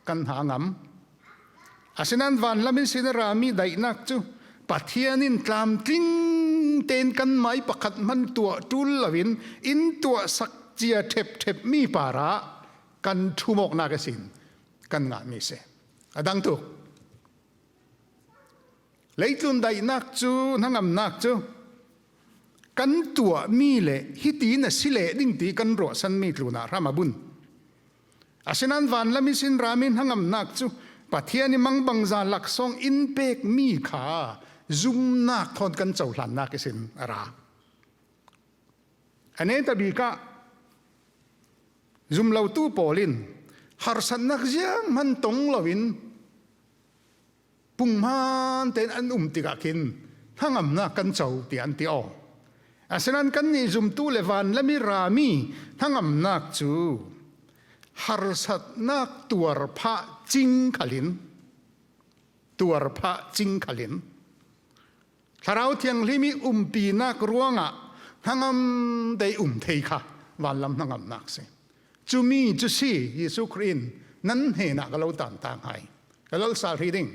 căn hạ ngắm asinan van lam sin ra mi đại nạc chú bà thiên in làm kinh tên căn máy bà khát man tua trul lavin in tua sắc chia thep mi bà ra căn thu mok nạc sin căn ngã mi se adang tu lấy luôn đại nạc chú hăng ngầm nạc chú căn tua mi lệ hít tí na si lệ đinh tí căn rõ san mi luna ramabun asinan van lam sin ramin hăng ngầm nạc chú bà thiên ni mang bằng za lak song in pek mi kha zoom nak thon kan chau hlan nak sin ara ane tabi ka zoom lo tu polin har san nak jiang man tong lawin pungman ten an tika kin hangam na kan chau ti an ti o asinan kan ni zoom tu levan lami rami hangam nak chu har sat nak tuar pha ching khalin tharau thiang limi pi nak ruanga hangam dei thei kha van lam hangam nak se chumi chu si yesu krin nan he na ka lo tan tang hai ka lo sal reading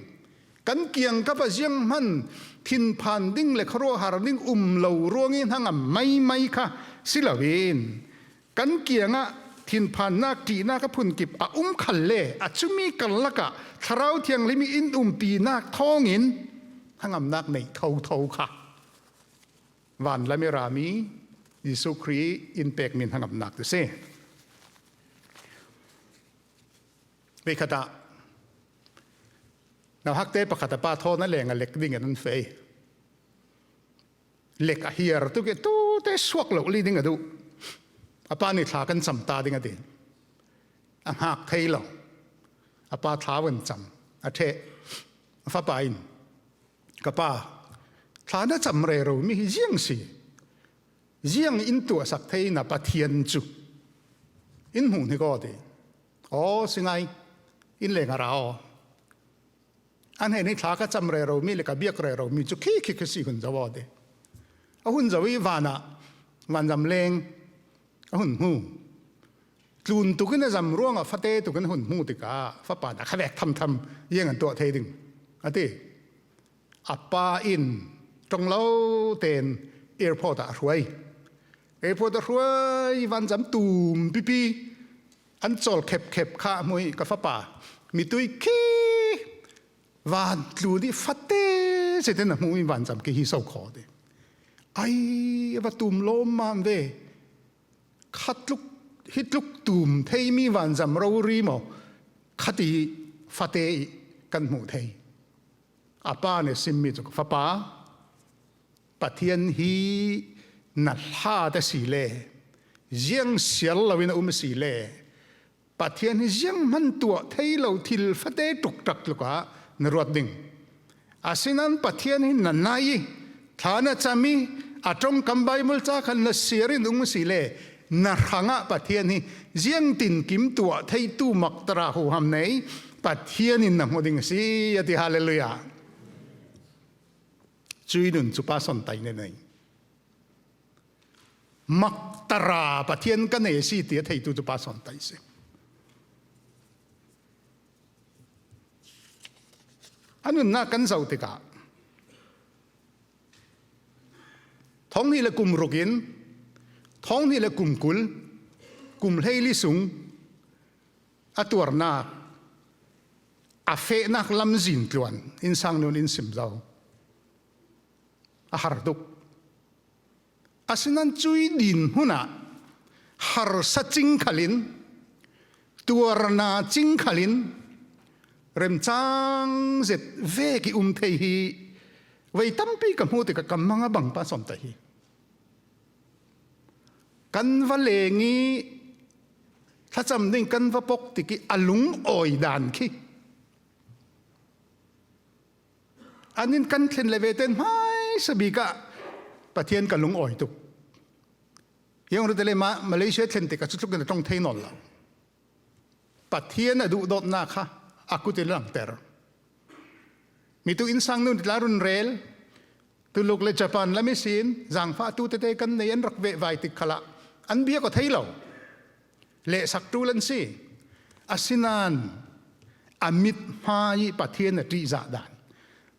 kan kiang ka pa jiang man thin phan ding le khro har ding lo ruangin hangam mai kha silawin kan kianga thin phan na ti na ka phun kip a khalle a chumi kalaka tharau thiang limi in pi nak thongin hangam nak nei thâu kha van la mi rami yesu kri in pek min hangam nak te se ve khata na hak te pakhata pa tho na lenga lek ding an fe lek a hiar tu ke tu te swak lo li ding adu apa ni thla kan cham ta ding adi a hak thei lo apa thla wan cham a the fa pa in ka pa thla na cham re ro mi jiang si jiang in tu sak thei na pa thian chu in hu ni ko de o singai in le ngara o an he ni thla ka cham re ro mi le ka biak re ro mi chu khi si hun zawa de a hun zawi wana wan jam leng a hun hu tlun tu kin jam ruang a fate tu kin hun hu ti ka fa pa da khavek tham yeng an to thei ding ati apa in trong lâu tên airport à ruồi van jam tùm pipi an chol khep kha mui ka fa pa mi tui khi van tlu di fate se ten mui van jam ki hi so kho de ai va tùm lom man ve khat luk hit luk tùm thei mi van jam ro ri mo khati fate kan mu thei apa ne simmi chu fa pa pathian hi na ha ta si le jiang sial lawin si le pathian hi jiang man tua thei lo thil fate tuk tak luka na ruat ding asinan pathian hi na nai thana chami atong kambai mul cha khan na sirin si le na hanga pathian hi jiang tin kim tua thei tu mak tara hu ham nei pathian in na moding si ati hallelujah chui nun chu pa son tai ne nei mak tara pathian ka ne si ti thei tu chu pa son tai se anun na kan zau te ka thong ni le kum rugin thong ni le kum kul kum lei li sung atuar na a fe nak lam zin tluan in sang nun in sim zau a harduk asinan chui din huna har sa ching khalin tuar na ching khalin rem chang zet ve ki thei hi vei tampi ka mu te ka kamanga bang pa som ta hi kan va lengi tha cham ding kan va pok ti ki alung oi dan khi anin kan thlen leve ten mai sabi ka pathian ka lung oi tu ยังรู้แต่เลยมาเลเซียเช่นติกับชุดกันตรงเทนอลเราปัทเทียนดูดอดนาค่ะอากุติลังเตอร์มีตัวอินสังนู่นลารุนเรลตัวลูกเลญี่ปุ่นและไม่สินจังฟ้าตัวเตะกันในยันรักเวไวติขละอันเบียก็เทเราเละสักตูลันซีอาศินานอามิดพายปัทเทียนตรีจ่าดาน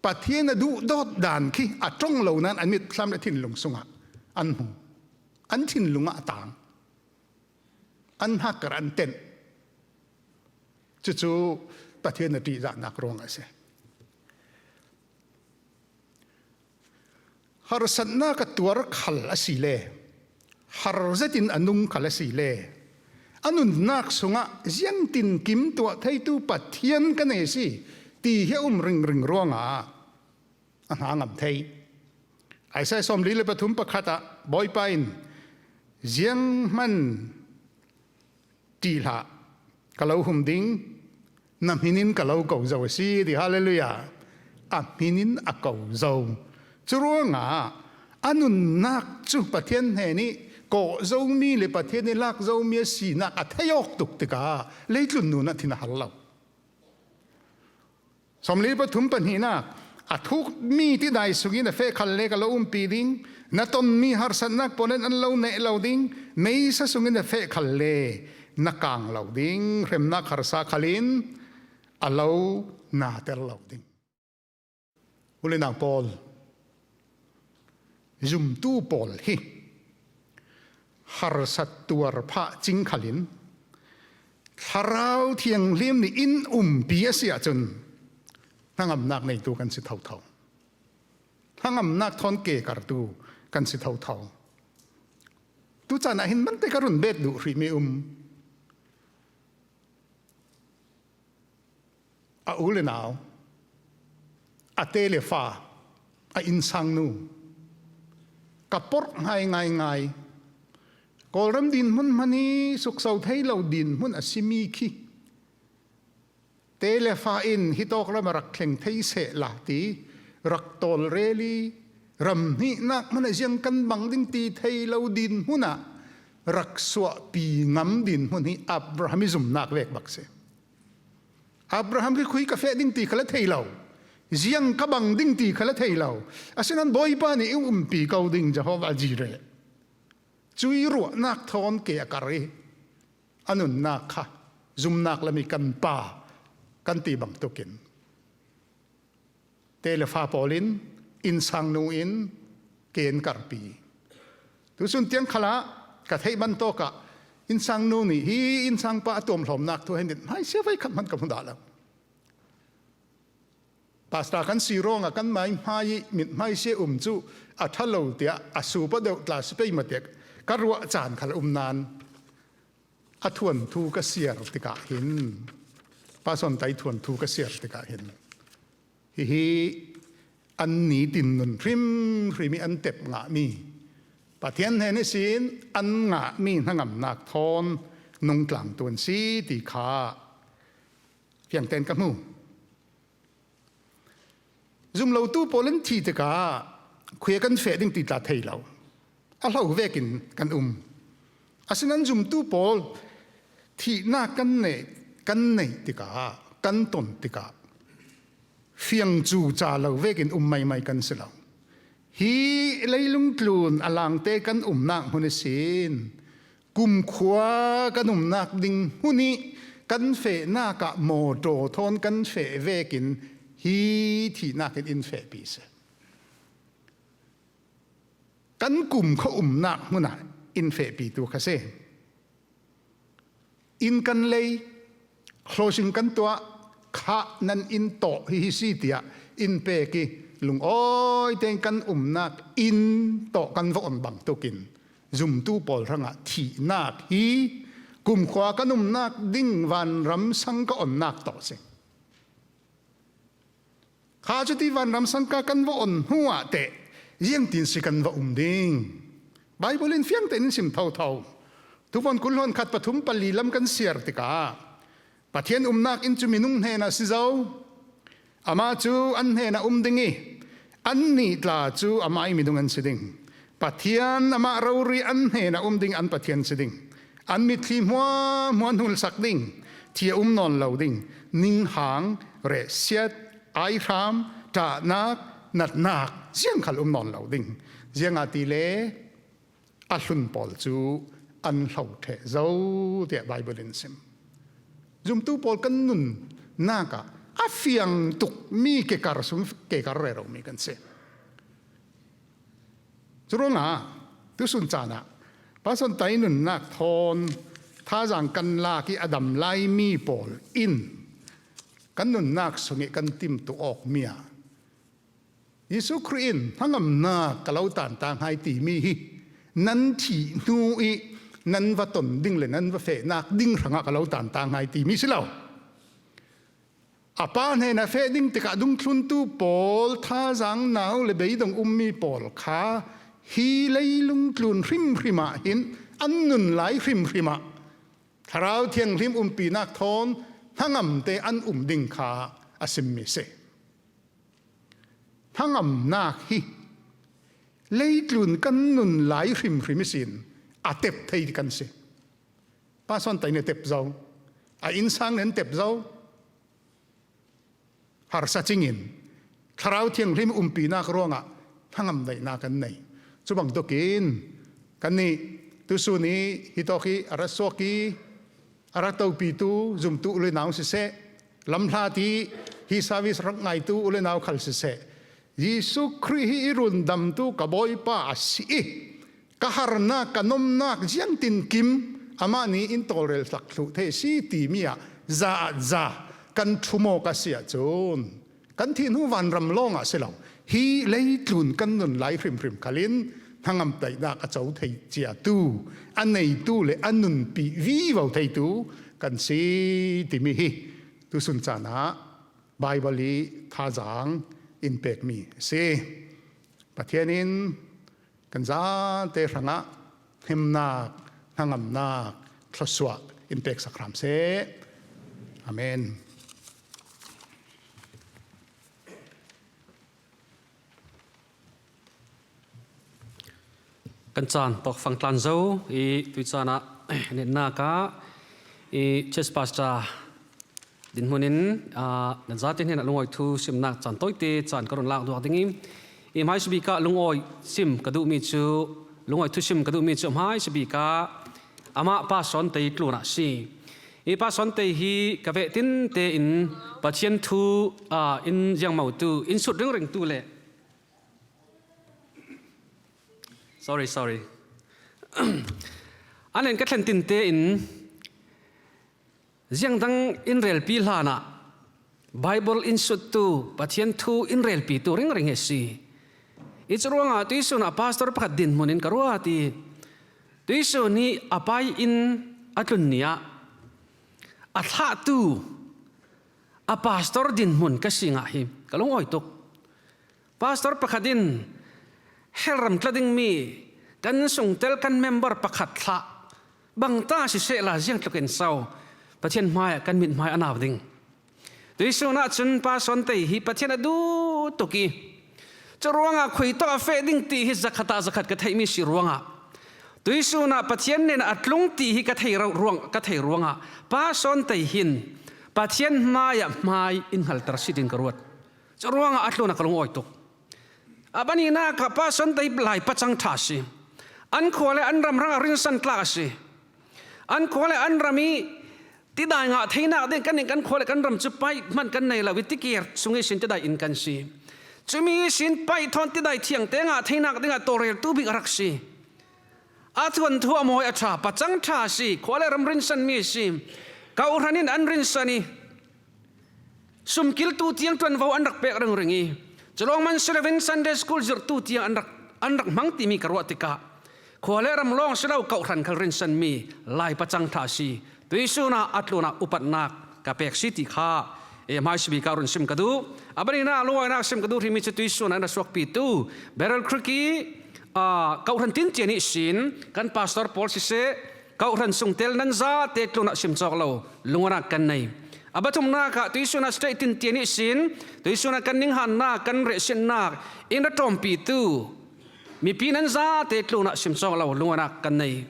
ปัทเทียนดูดอดดานขี้อาจงเหล่านั้นอามิดซ้ำและทิ้งลงสงะอันหูอันทิ้งลงต่างอันหักกระอันเต็นจู่ๆปัทเทียนตรีจ่านักร้องอะไรฮาร์สันนักตัวรักขัลอสิเลฮาร์เซตินอนุงขัลอสิเลอนุนนักสงะยังตินกิมตัวไทยตูปัทเทียนกันเอสิตีเฮอุมริงร้องอันหางำไทยไอ้ใส่สมลีเลปทุมประคตะบอยไปน์ยังมันตีละกะเลาหุมดิ้งน้ำหินินกะเลาเก่าเจ้าสิดิฮาเลลูยาอับหินินอักเก่าเจ้าจรัวงาอนุนักจุปัทเทียนเฮนี่ก็เจ้ามีเลยปัทเทียนนี่ลักเจ้ามีสีนักอัทยอกตุกติกาเลยจุนนูนักที่น่าฮัลโหลสมลีปทุมปัญหานักอัทุกมีที่ได้สุกินเฟคัลเลกเราปีดิ้งนัตอนมีฮาร์สันนักปนนั้นเราเนเราดิ้งไม่ใช่สุกินเฟคัลเลนักกางเราดิ้งเรมนักฮาร์ซาคัลินเรานาเตลเราดิ้งอุเลนังปอลจุมตู้ปอลฮีฮาร์สัตตัวพระจิงขลินฮาราวเทียงเลี้ยมนี่อินปีเสียจนทั้งอำนาจในตัวกันสิเท่าทั้งอำนาจทอนเกการตูกันสิเท่าตัวจานะเห็นมันแต่การุนเบ็ดดูรีมีอูเลนาวเตเลฟ้าอินสังนูกับปอร์ง่ายกอลรัมดินมันมันนี่สุกเสาไทยเราดินมันอสิมีขี้เตเลฟ้าอินฮิตอกเรามารักเข่งไทยเสลาตีรักตอลเรลีรำนี่นักมันยังกันบังดิ้งตีไทยเราดินหุ่นน่ะรักสวะปีงำดินหุ่นนี่อับราฮัมิซุมนักเวกบักเสอับราฮัมที่คุยกาแฟดิ้งตีขลัดไทยเรายังกบังดิ้งตีขลัดไทยเราอาศัยนั้นบ่อยป้านี่ปีเกาดิ้งจะฮอบอาจีเรจุยรัวนักทอนเกียการีอนุนักค่ะซุมนักละมีกันป่ากันตีบังตุกินเตเลฟ้าปอลินอินสังนูอินเกณฑ์การปีทุสุนเตียงขละกะเทบันโตกะอินสังนูนี่ฮีอินสังปะตัวมหลอมนักตัวเห็นเด็ดให้เสียไว้ขัดมันกับหุ่นดาแล้วภาษากันสีร้องกันไม่มิดไม่เสียจูอัทโลเตียอสูปะเดวกลาสเปย์มาเด็กกรัวจานขลนานทวนทูกเสียรติกาหินปาสนไตทวนทูกเสียรติกาหินฮีอันนี้ดินนุนริมมีอันเต็บงามีปะเทียนเฮนิสินอันงามีทั้งอำนาจทอนนงกลางตัวสีตีขาเพียงเต้นกับมูซุมเราตู้โปลันทีตกาคุยกันเฟดิ้งติดตาไทยเราเราเวกินกันอาศัยนั้นจุมตู้โปลที่น่ากันเนติกากันตนติกาเฟียงจูจ่าเราเวกินไม่กันเสลาฮีเลยลุงกลูนอลังเตกันนักหุนสินกุมขวากันนักดิ่งหุนีกันเฟน่ากะโมโตทอนกันเฟเวกินฮีที่น่ากันอินเฟปีเสกันกลุ่มเขานักมุ่นน่ะอินเฟปีตัวคาเซอินกันเลยโคลชิงกันตัวข้านันอินโตฮิซิเตียอินเปกีลุงอ้อยเต็งกันนักอินโตกันวอนบังตัวกินซุมตู้ปอลรังอ่ะที่นักฮีกลุ่มขวากันนักดิ้งวันรำสังก็นักต่อเสข้าจะที่วันรำสังกันวอนหัวเตะยังตินสิกันว่าดิ้งไบเบิลเฟียงเต็นสิมเท่าทุกวันกุลฮอนขัดปฐุมปลีลำกันเสียร์ติกาปะเทียนนักอินจุมินุงเฮนะสิเจ้าอามาจูอันเฮนะดิ้งอันนี้ตลาจูอามาอิมิดุงอันสิดิ้ง ปะเทียนมาเราเรียนเห็นดิ่งอันปะเทียนสิดิ่งอันมิตรีมัวหุลสักดิ่งเทียนอนเหล่าดิ่งนิ่งหางเรเซียดไอรามตานักนัดนักเสียงขัลนอนเหล่าดิ่งเสียงอาทิเลอัลลุนปอลจูอันเหล่าเทเจ้าเดียไบเบิลอินซิมจุมตูปอลกันนุนนากะอาฟิยังตุกมีเกการสุนเกการเรเรามีกันเสียจุรงอ่ะตุสุนจานะภาษาไทยนุนนักทอนท่าจังกันลากีอดัมไลมีปอลอินกันนุนนักสงกันติมตัวออกเมียยิสุครินทั้งอำนาจกะเลาต่างต่างให้ตีมีนันทีนูอีนันวัตนดิ้งเลยนันวัเฟนักดิ้งรังกะเลาต่างต่างให้ตีมีสิเราอาปานเฮนะเฟดิ้งติกะดุงทุนตูปอลท่าจังหนาวเลยไปดงมีปอลขาฮีเลยลุงทุนริมริมาหินอันนุนไหลริมริมาคราวเทียงริมปีนักทอนทั้งอำเตอันดิ้งขาอาซิมมิเซทั้งอำนาจฮีเลยลุนกันนุนไหลริมริมิสินอาเต็บไทยกันเซป้าสอนไตเนี่ยเต็บเจ้าอินสังเนี่ยเต็บเจ้าหาสัจจิงคราวเทียงริมปีนักร้องทั้งอำได้นากันไหนสุบังตุกินกันนี่ตุสุนีฮิตอกีอารัสโซกีอารัตเอาปีตูจุมตูอุเลนาวสิเซลำลาตีฮิสาวิสรักไงตูอุเลนาวขัลสิเซยิสุคริฮิรุนดัมตูกบอยป้าสิกะฮาร์นักกะนมนักเจียงตินกิมอามานีอินโตเรลสักสุเทสีตีมียซากันทุโมกเสียจนกันที่นูวันรำลองเสลาฮีเลยลุนกันนุนไหลพริมขลินทั้งอำไตนักเจ้าไทยเจียตูอันในตูเลยอันนุนปีวีวาไทยตูกันสีติมีฮีตุสุนจานะไบเบิลีท่าจังอินเปกมีเซประเทศนี้กันซาเตรังะหิมนักทั้งอำนาจทศวรรษอินเปกสักครามเซอาเมนกันจานตกฟังกลันเจ้าตุจานะเนน่ากะเชสปาสตาดินมุนินนันจัดที่เห็นลุงอ้อยทูซิมนักจานต้อยเตจานกรุณลากดูดิ้งไม่สบิกะลุงอ้อยซิมกระดูมีจูลุงอ้อยทูซิมกระดูมีจูไม่สบิกะอามาป้าสอนเตยกลัวนะสิป้าสอนเตยฮีกะเวตินเตอินปัจเจียนทูอินยังเมาตูอินสุดเรื่องตูเล่ sorry อันนั้นก็เช่นตินเตอินยังดังอินเรลปีลานะไบเบิลอินสุดตูปัจเจียนทูอินเรลปีตูริงเฮสีอิจรวงตุยสุนอาพาสตอร์พัดดินมุนินกรัวตีตุยสุนีอาไปอินอัตุนเนียอัฐาตูอาพาสตอร์ดินมุนก็สิงาหิมกลงอ้อยตกพาสตอร์พัดดินเฮรัมกระดิ่งมีกันส่งเตลกันเมมเบอร์ประคัดละบางตาสิเสลาเสียงตะเกียนเศร้าประเทศไม้กันมิดไม้อนาบดิ่งตัวส่วนนั้นจนป้าสอนเตยฮีประเทศดูตุกีจะรวงคุยต่อเฟดิ่งตีฮิจักขัดกระไทยมีสิรวงตัวส่วนนั้นประเทศเนี่ยอัดลงตีฮิกระไทยรวงกระไทยรวงป้าสอนเตยหินประเทศไม้อินหัลตรสิดินกรวดจะรวงอัดลงนักลงอ้อยตกอาบันีน่ากับป้าสนใจหลายปัจจังท่าสิอันขวาเลยอันรำรังรินสันตลาสิอันขวาเลยอันรามีที่ได้งาที่น่าเด็กกันเองกันขวาเลยกันรำจุไปมันกันในละวิธีเกียรสุงสินจะได้อินกันสิจะมีสินไปทอนที่ได้เที่ยงแต่งาที่น่าเด็กตัวเรียลตู้บิกรักสิอาทวนทั่วมวยอัชาปัจจังท่าสิขวาเลยรำรินสันมีสิเขาอุรานินอันรินสันีสุมกิลตู้เที่ยงทวนวาวอันรักเปกเรื่องนี้จะลองมัน11 Sunday School จุดตู้ที่อันรักมังที่มีกระวัติกาขวาเลรำลองเสดาเก่าทันคัลรินสันมีลายประจังท่าสีตัวสุนาอัตโลนาอุปัตนักกับเปกสิติข้าไม่สบีการุนซิมกระดูอับนี้น่าลอยนักซิมกระดูที่มีจุดสุนาอันสวกปีตูเบรลครุกีเก่าทันตินเจนิสินกันพาสตอร์พอลซิเซเก่าทันส่งเทลนันซาเตกโลนักซิมจอกเราลุงรักกันในอาบัตุมนาคตุยสุนัสเตตินเตียนิสินตุยสุนักันนิงหันนากันเรชินนาอินรัตอมปีตู mi pinan za te tluna simsong lo lungana kan nei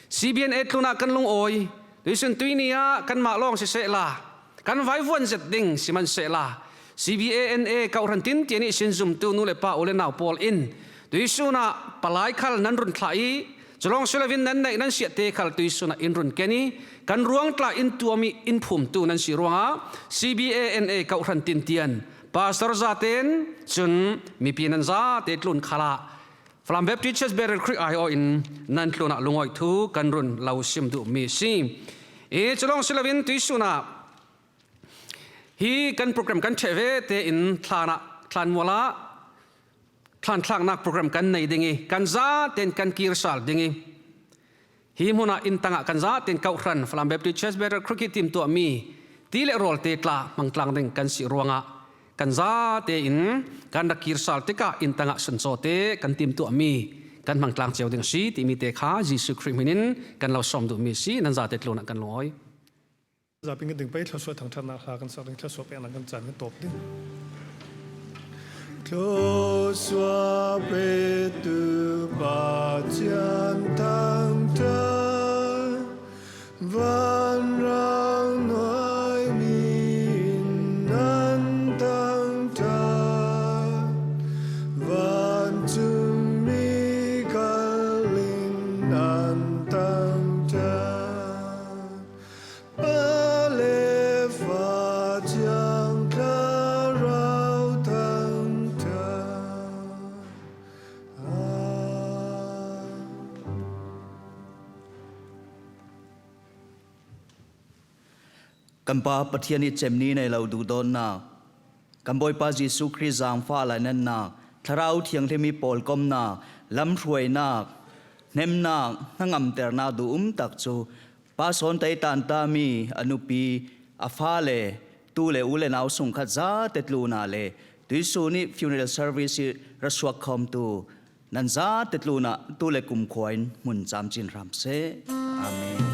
CBN e tluna kan lung oi tuisun tuinia kan ma long se la kan vai vuan zet ding siman se la CBANA kau rantin tiani sinzum tu nu le pa ole nau pol in tuisuna palai khal nan run thlai cholong sulavin nan nei nan sia te khal tuisuna in run keni kan ruang tla in tuami in phum tu nan si ruanga CBANA kau rantin tian pastor zaten chun mi pinan za te tlun khala Falam Baptist Church Better Creek IO in nan tluna lungoi thu kan run lau sim du mi si e cholong sulavin tuisuna hi kan program kan cheve te in thlan wala thlang nak program kan nei dingi kan za ten kan kirsal dingi hi muna in tanga kan za ten kau ran Falam Baptist Church Better Cricket team to mi ti le rol te tla mangtlang ding kan si ruanga kan za te in kan da kirsal te ka in tanga sanso te kan team to mi kan mangtlang cheu ding si ti mi te kha Jesu Christ minin kan lo som du mi si nan za te tlona kan loi Giờ bên cái đường bay theo suốt thằng thân nào kan sao đường theo suốt bên là kan chán cái top đi. Theo suốt bên tu ba chân thang thân van rang nói min nan thang thân van chung mi kalin nan thang thânกันปาปะเทียนิเจมนี้ในเราดูดอนนากันบอยปาจิสุคริจางฟ้าลายนั่นนาทาราวเทียงที่มีปอลกอมนาลำรวยนาเนมนาทั้งอำเตอร์นาดูตักจูปาสอนไตตันตามีอนุปีอาฟ้าเลตูเลอุเลนาวสุงขัดซาเตตลูนาเลตุยสูนี่ฟิวเนอรัลเซอร์วิสรัสวกคอมตูนันซาเตตลูนาตูเลกุมควายมุนจามจินรำเซอาเมน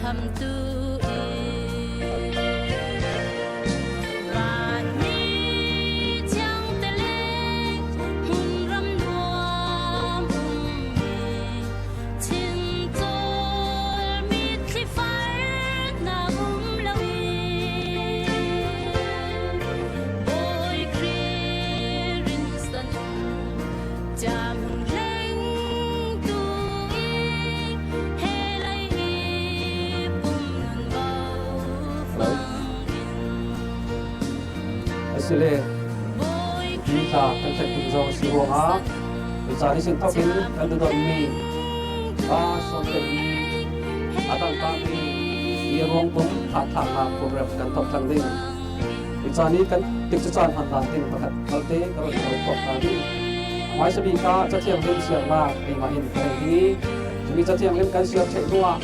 thầm tu Sile kita kan cek tu zong si ruang cari sin topin kan tu mi Sawn Tai atang kami di ruang pun hat program kan top sang ding cari kan tik cuan hantar ding pakat kalte kalau kita top tadi mai sebi ka catiang lim siang na main kali ini jadi catiang lim kan siap cek dua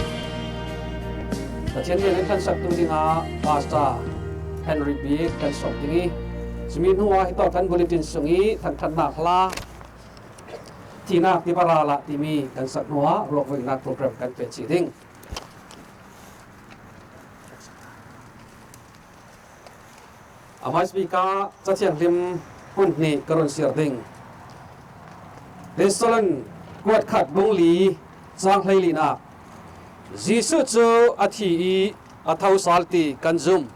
catiang lim kan satu dinga pasta Henry B kan sok dingi Sumi nuwa ito kan bulletin sungi thang nak la tina ti parala timi kan sak nuwa rok wing nak program kan pe chi ding amai speaker chachiang lim Hmunli karon sir ding Restoran kuat khat Hmunli chang hlei li na Jisu chu athi athau salti kan zum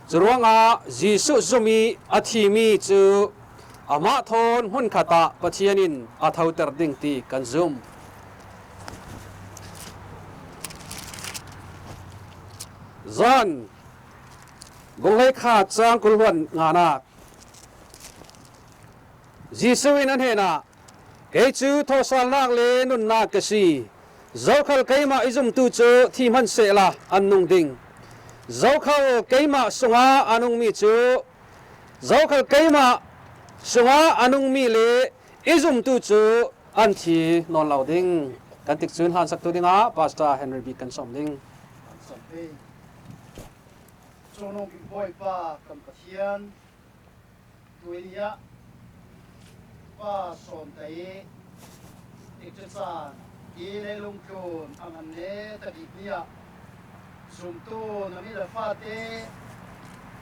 Zuruanga Jisu zumi athimi chu ama thon hun khata pathianin athau ter ding ti kan zum zan gonglei kha chang kulwan ngana Jisu in an hena ke chu tho sal nak le nun na ka si zokhal kaima izum tu chu thi man se la annung ding Zokhal keima sunga anung mi chu Zokhal keima sunga anung mi le izum tu chu an thi non lau ding kan tik chun han sak tu dinga Pastor Henry B kan som ding chonong ki boy pa kam pathian tuiya pa Sawn Tai tik cha ile lung kun angan ne tadipia sumtu nami la fate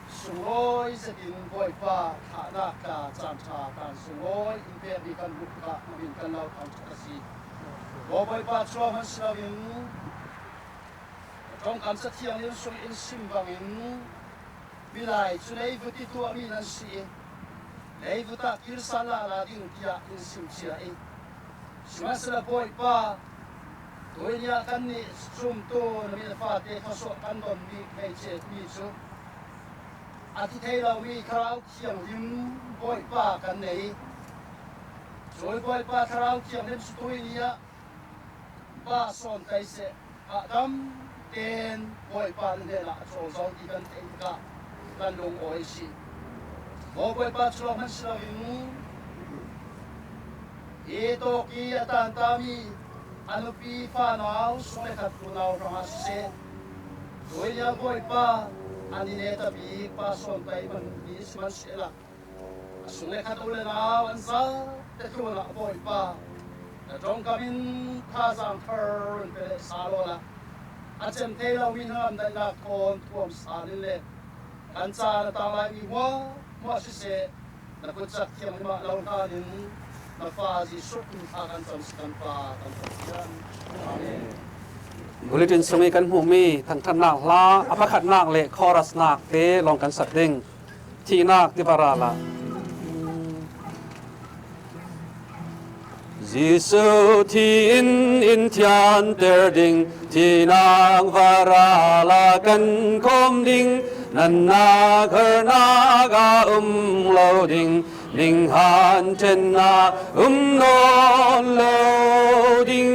sungoi setin boy pa thana ka chancha kan sungoi impe bi kan bukka min kan lau kan chasi boy pa chwa man slavin trong kan sa thiang yin sung in simbangin bilai chulei vuti tu ami nan si lei vuta kir sala la ding tia in sim chia e simasla boy pa Tuiya kan ni sumtu na mi fate kaso kan don mi kay che mi chu ati thei lo mi kharau khiang lim boy pa kan nei choi boy pa kharau khiang lim tuiya pa Sawn Tai se adam ten boy pa ne la cho zo di kan ei ka kan long oi si boy pa chlo man slo ito ki atan tami ano pi fa nao sole khat punao rong ase toya boy pa anine ta bi pa Sawn Tai man ni man sela sole khat ule nao an sa te tu na boy pa na jong kamin tha sang thar pe salola achem te lo min ham da na kon tuam salile kan cha na ta lai mi wa se na ko chat thiam ma lo ta din na fa ji suk akan sam pa kan yan amen bulletin sungi kan hu mi thang nak la apakhat nak le chorus nak te long kan sak ding thi nak ti parala Jisu thi in thian ter ding thi nang varala kan kom ding nan na khar na ga lo ding ning han chen na non lo ding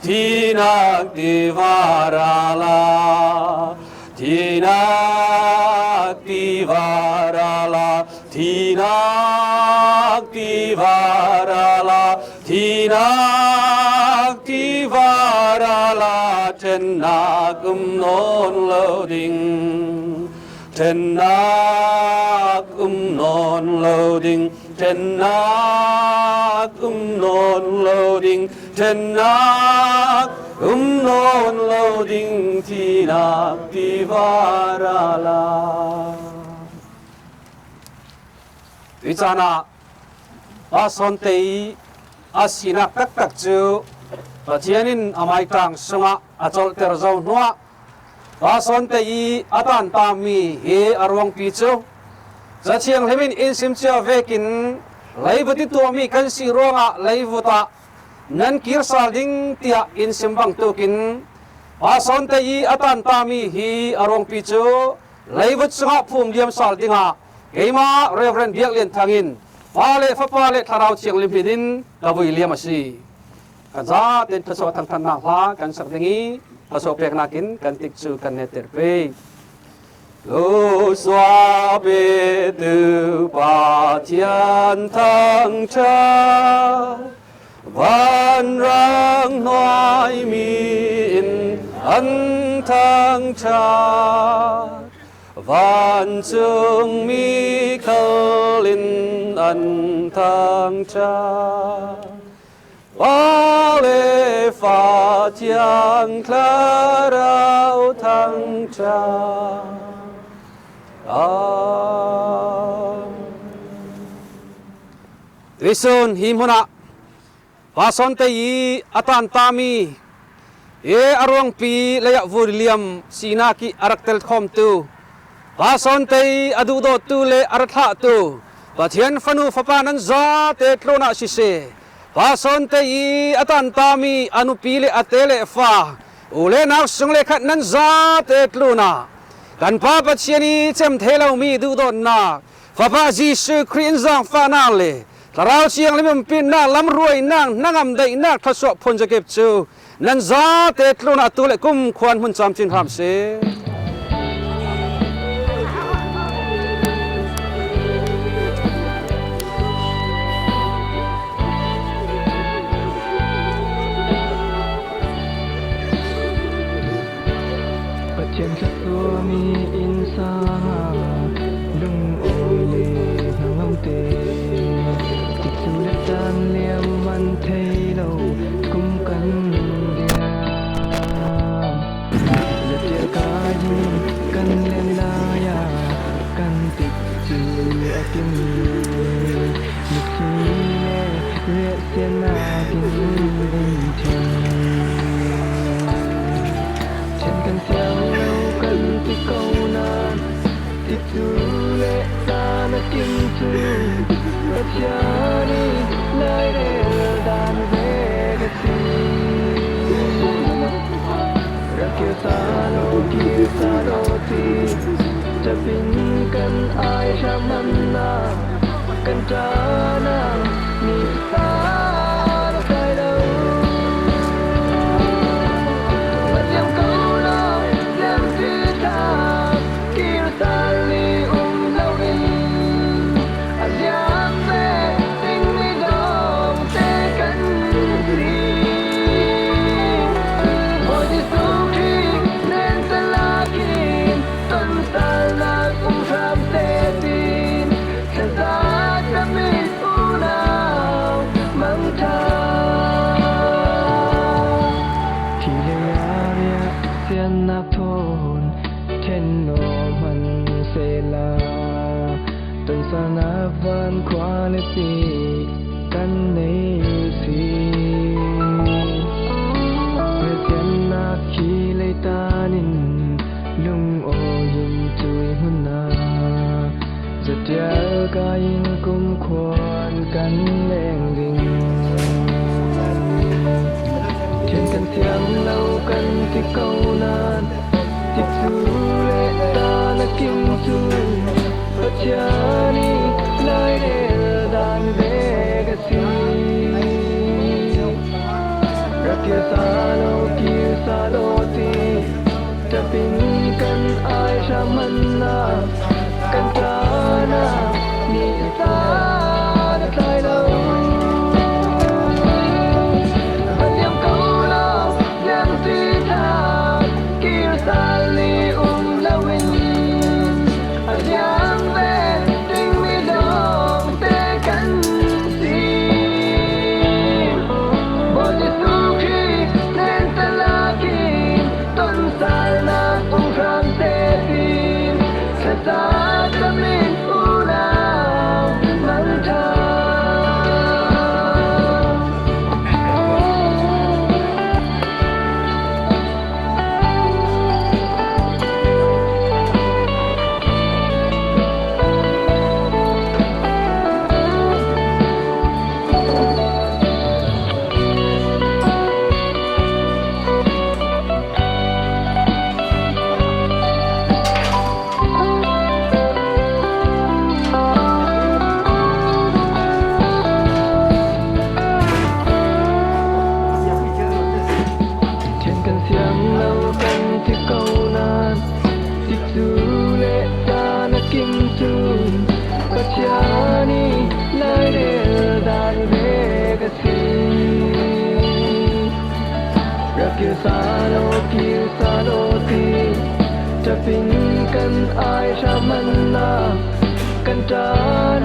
thi nak ti varala thi nak ti varala thi nak ti varala thi nak ti varala chen nak non lo ding chen nak non loading chen nak non loading chen nak non loading tina pivarala Tuichana Sawn Tai asina tak chu Pathianin amai tang sunga achol terzo nuwa Sawn Tai atan tami he arwang pi chu Zachiang lemin insim cha vekin laivuti tuami kan si ronga laivuta nan kirsal ding tia insim bang tukin Sawn Tai atan tami hi arwang pi chu laivut sunga phum liam sal dinga keima reverend biaklin thangin pale fapale tharau chiang limpidin kabui liam asi kanza ten thaso thang than na hla kan sakdengi thaso pek nakin kan tikchu kan neter pe lo swa be tu pa tian thang cha van rang noi mi in an thang cha Van chung mi khâu linh ân thang cha Ba lê pha thiang khla rao thang cha Visun himhuna Sawn Tai atan tami e arwang pi layak vurliam sinaki araktel khom tu Sawn Tai adu do tu le aratha tu Pathian fanu fapanan za te tlona sise Sawn Tai atan tami anu pile atele fa ule nak sungle khat nan za te tlona kan pa pathiani chem thelo mi du do na Fapa Jisu Christ zang fa na le tarau chiang lim pin na lam ruai nang nangam dai na thaso phon jakep chu nan za te tlona tu le kum khwan hun cham chin ham se Hãy subscribe cho kênh Ghiền Mì Gõ để không bỏ lỡ die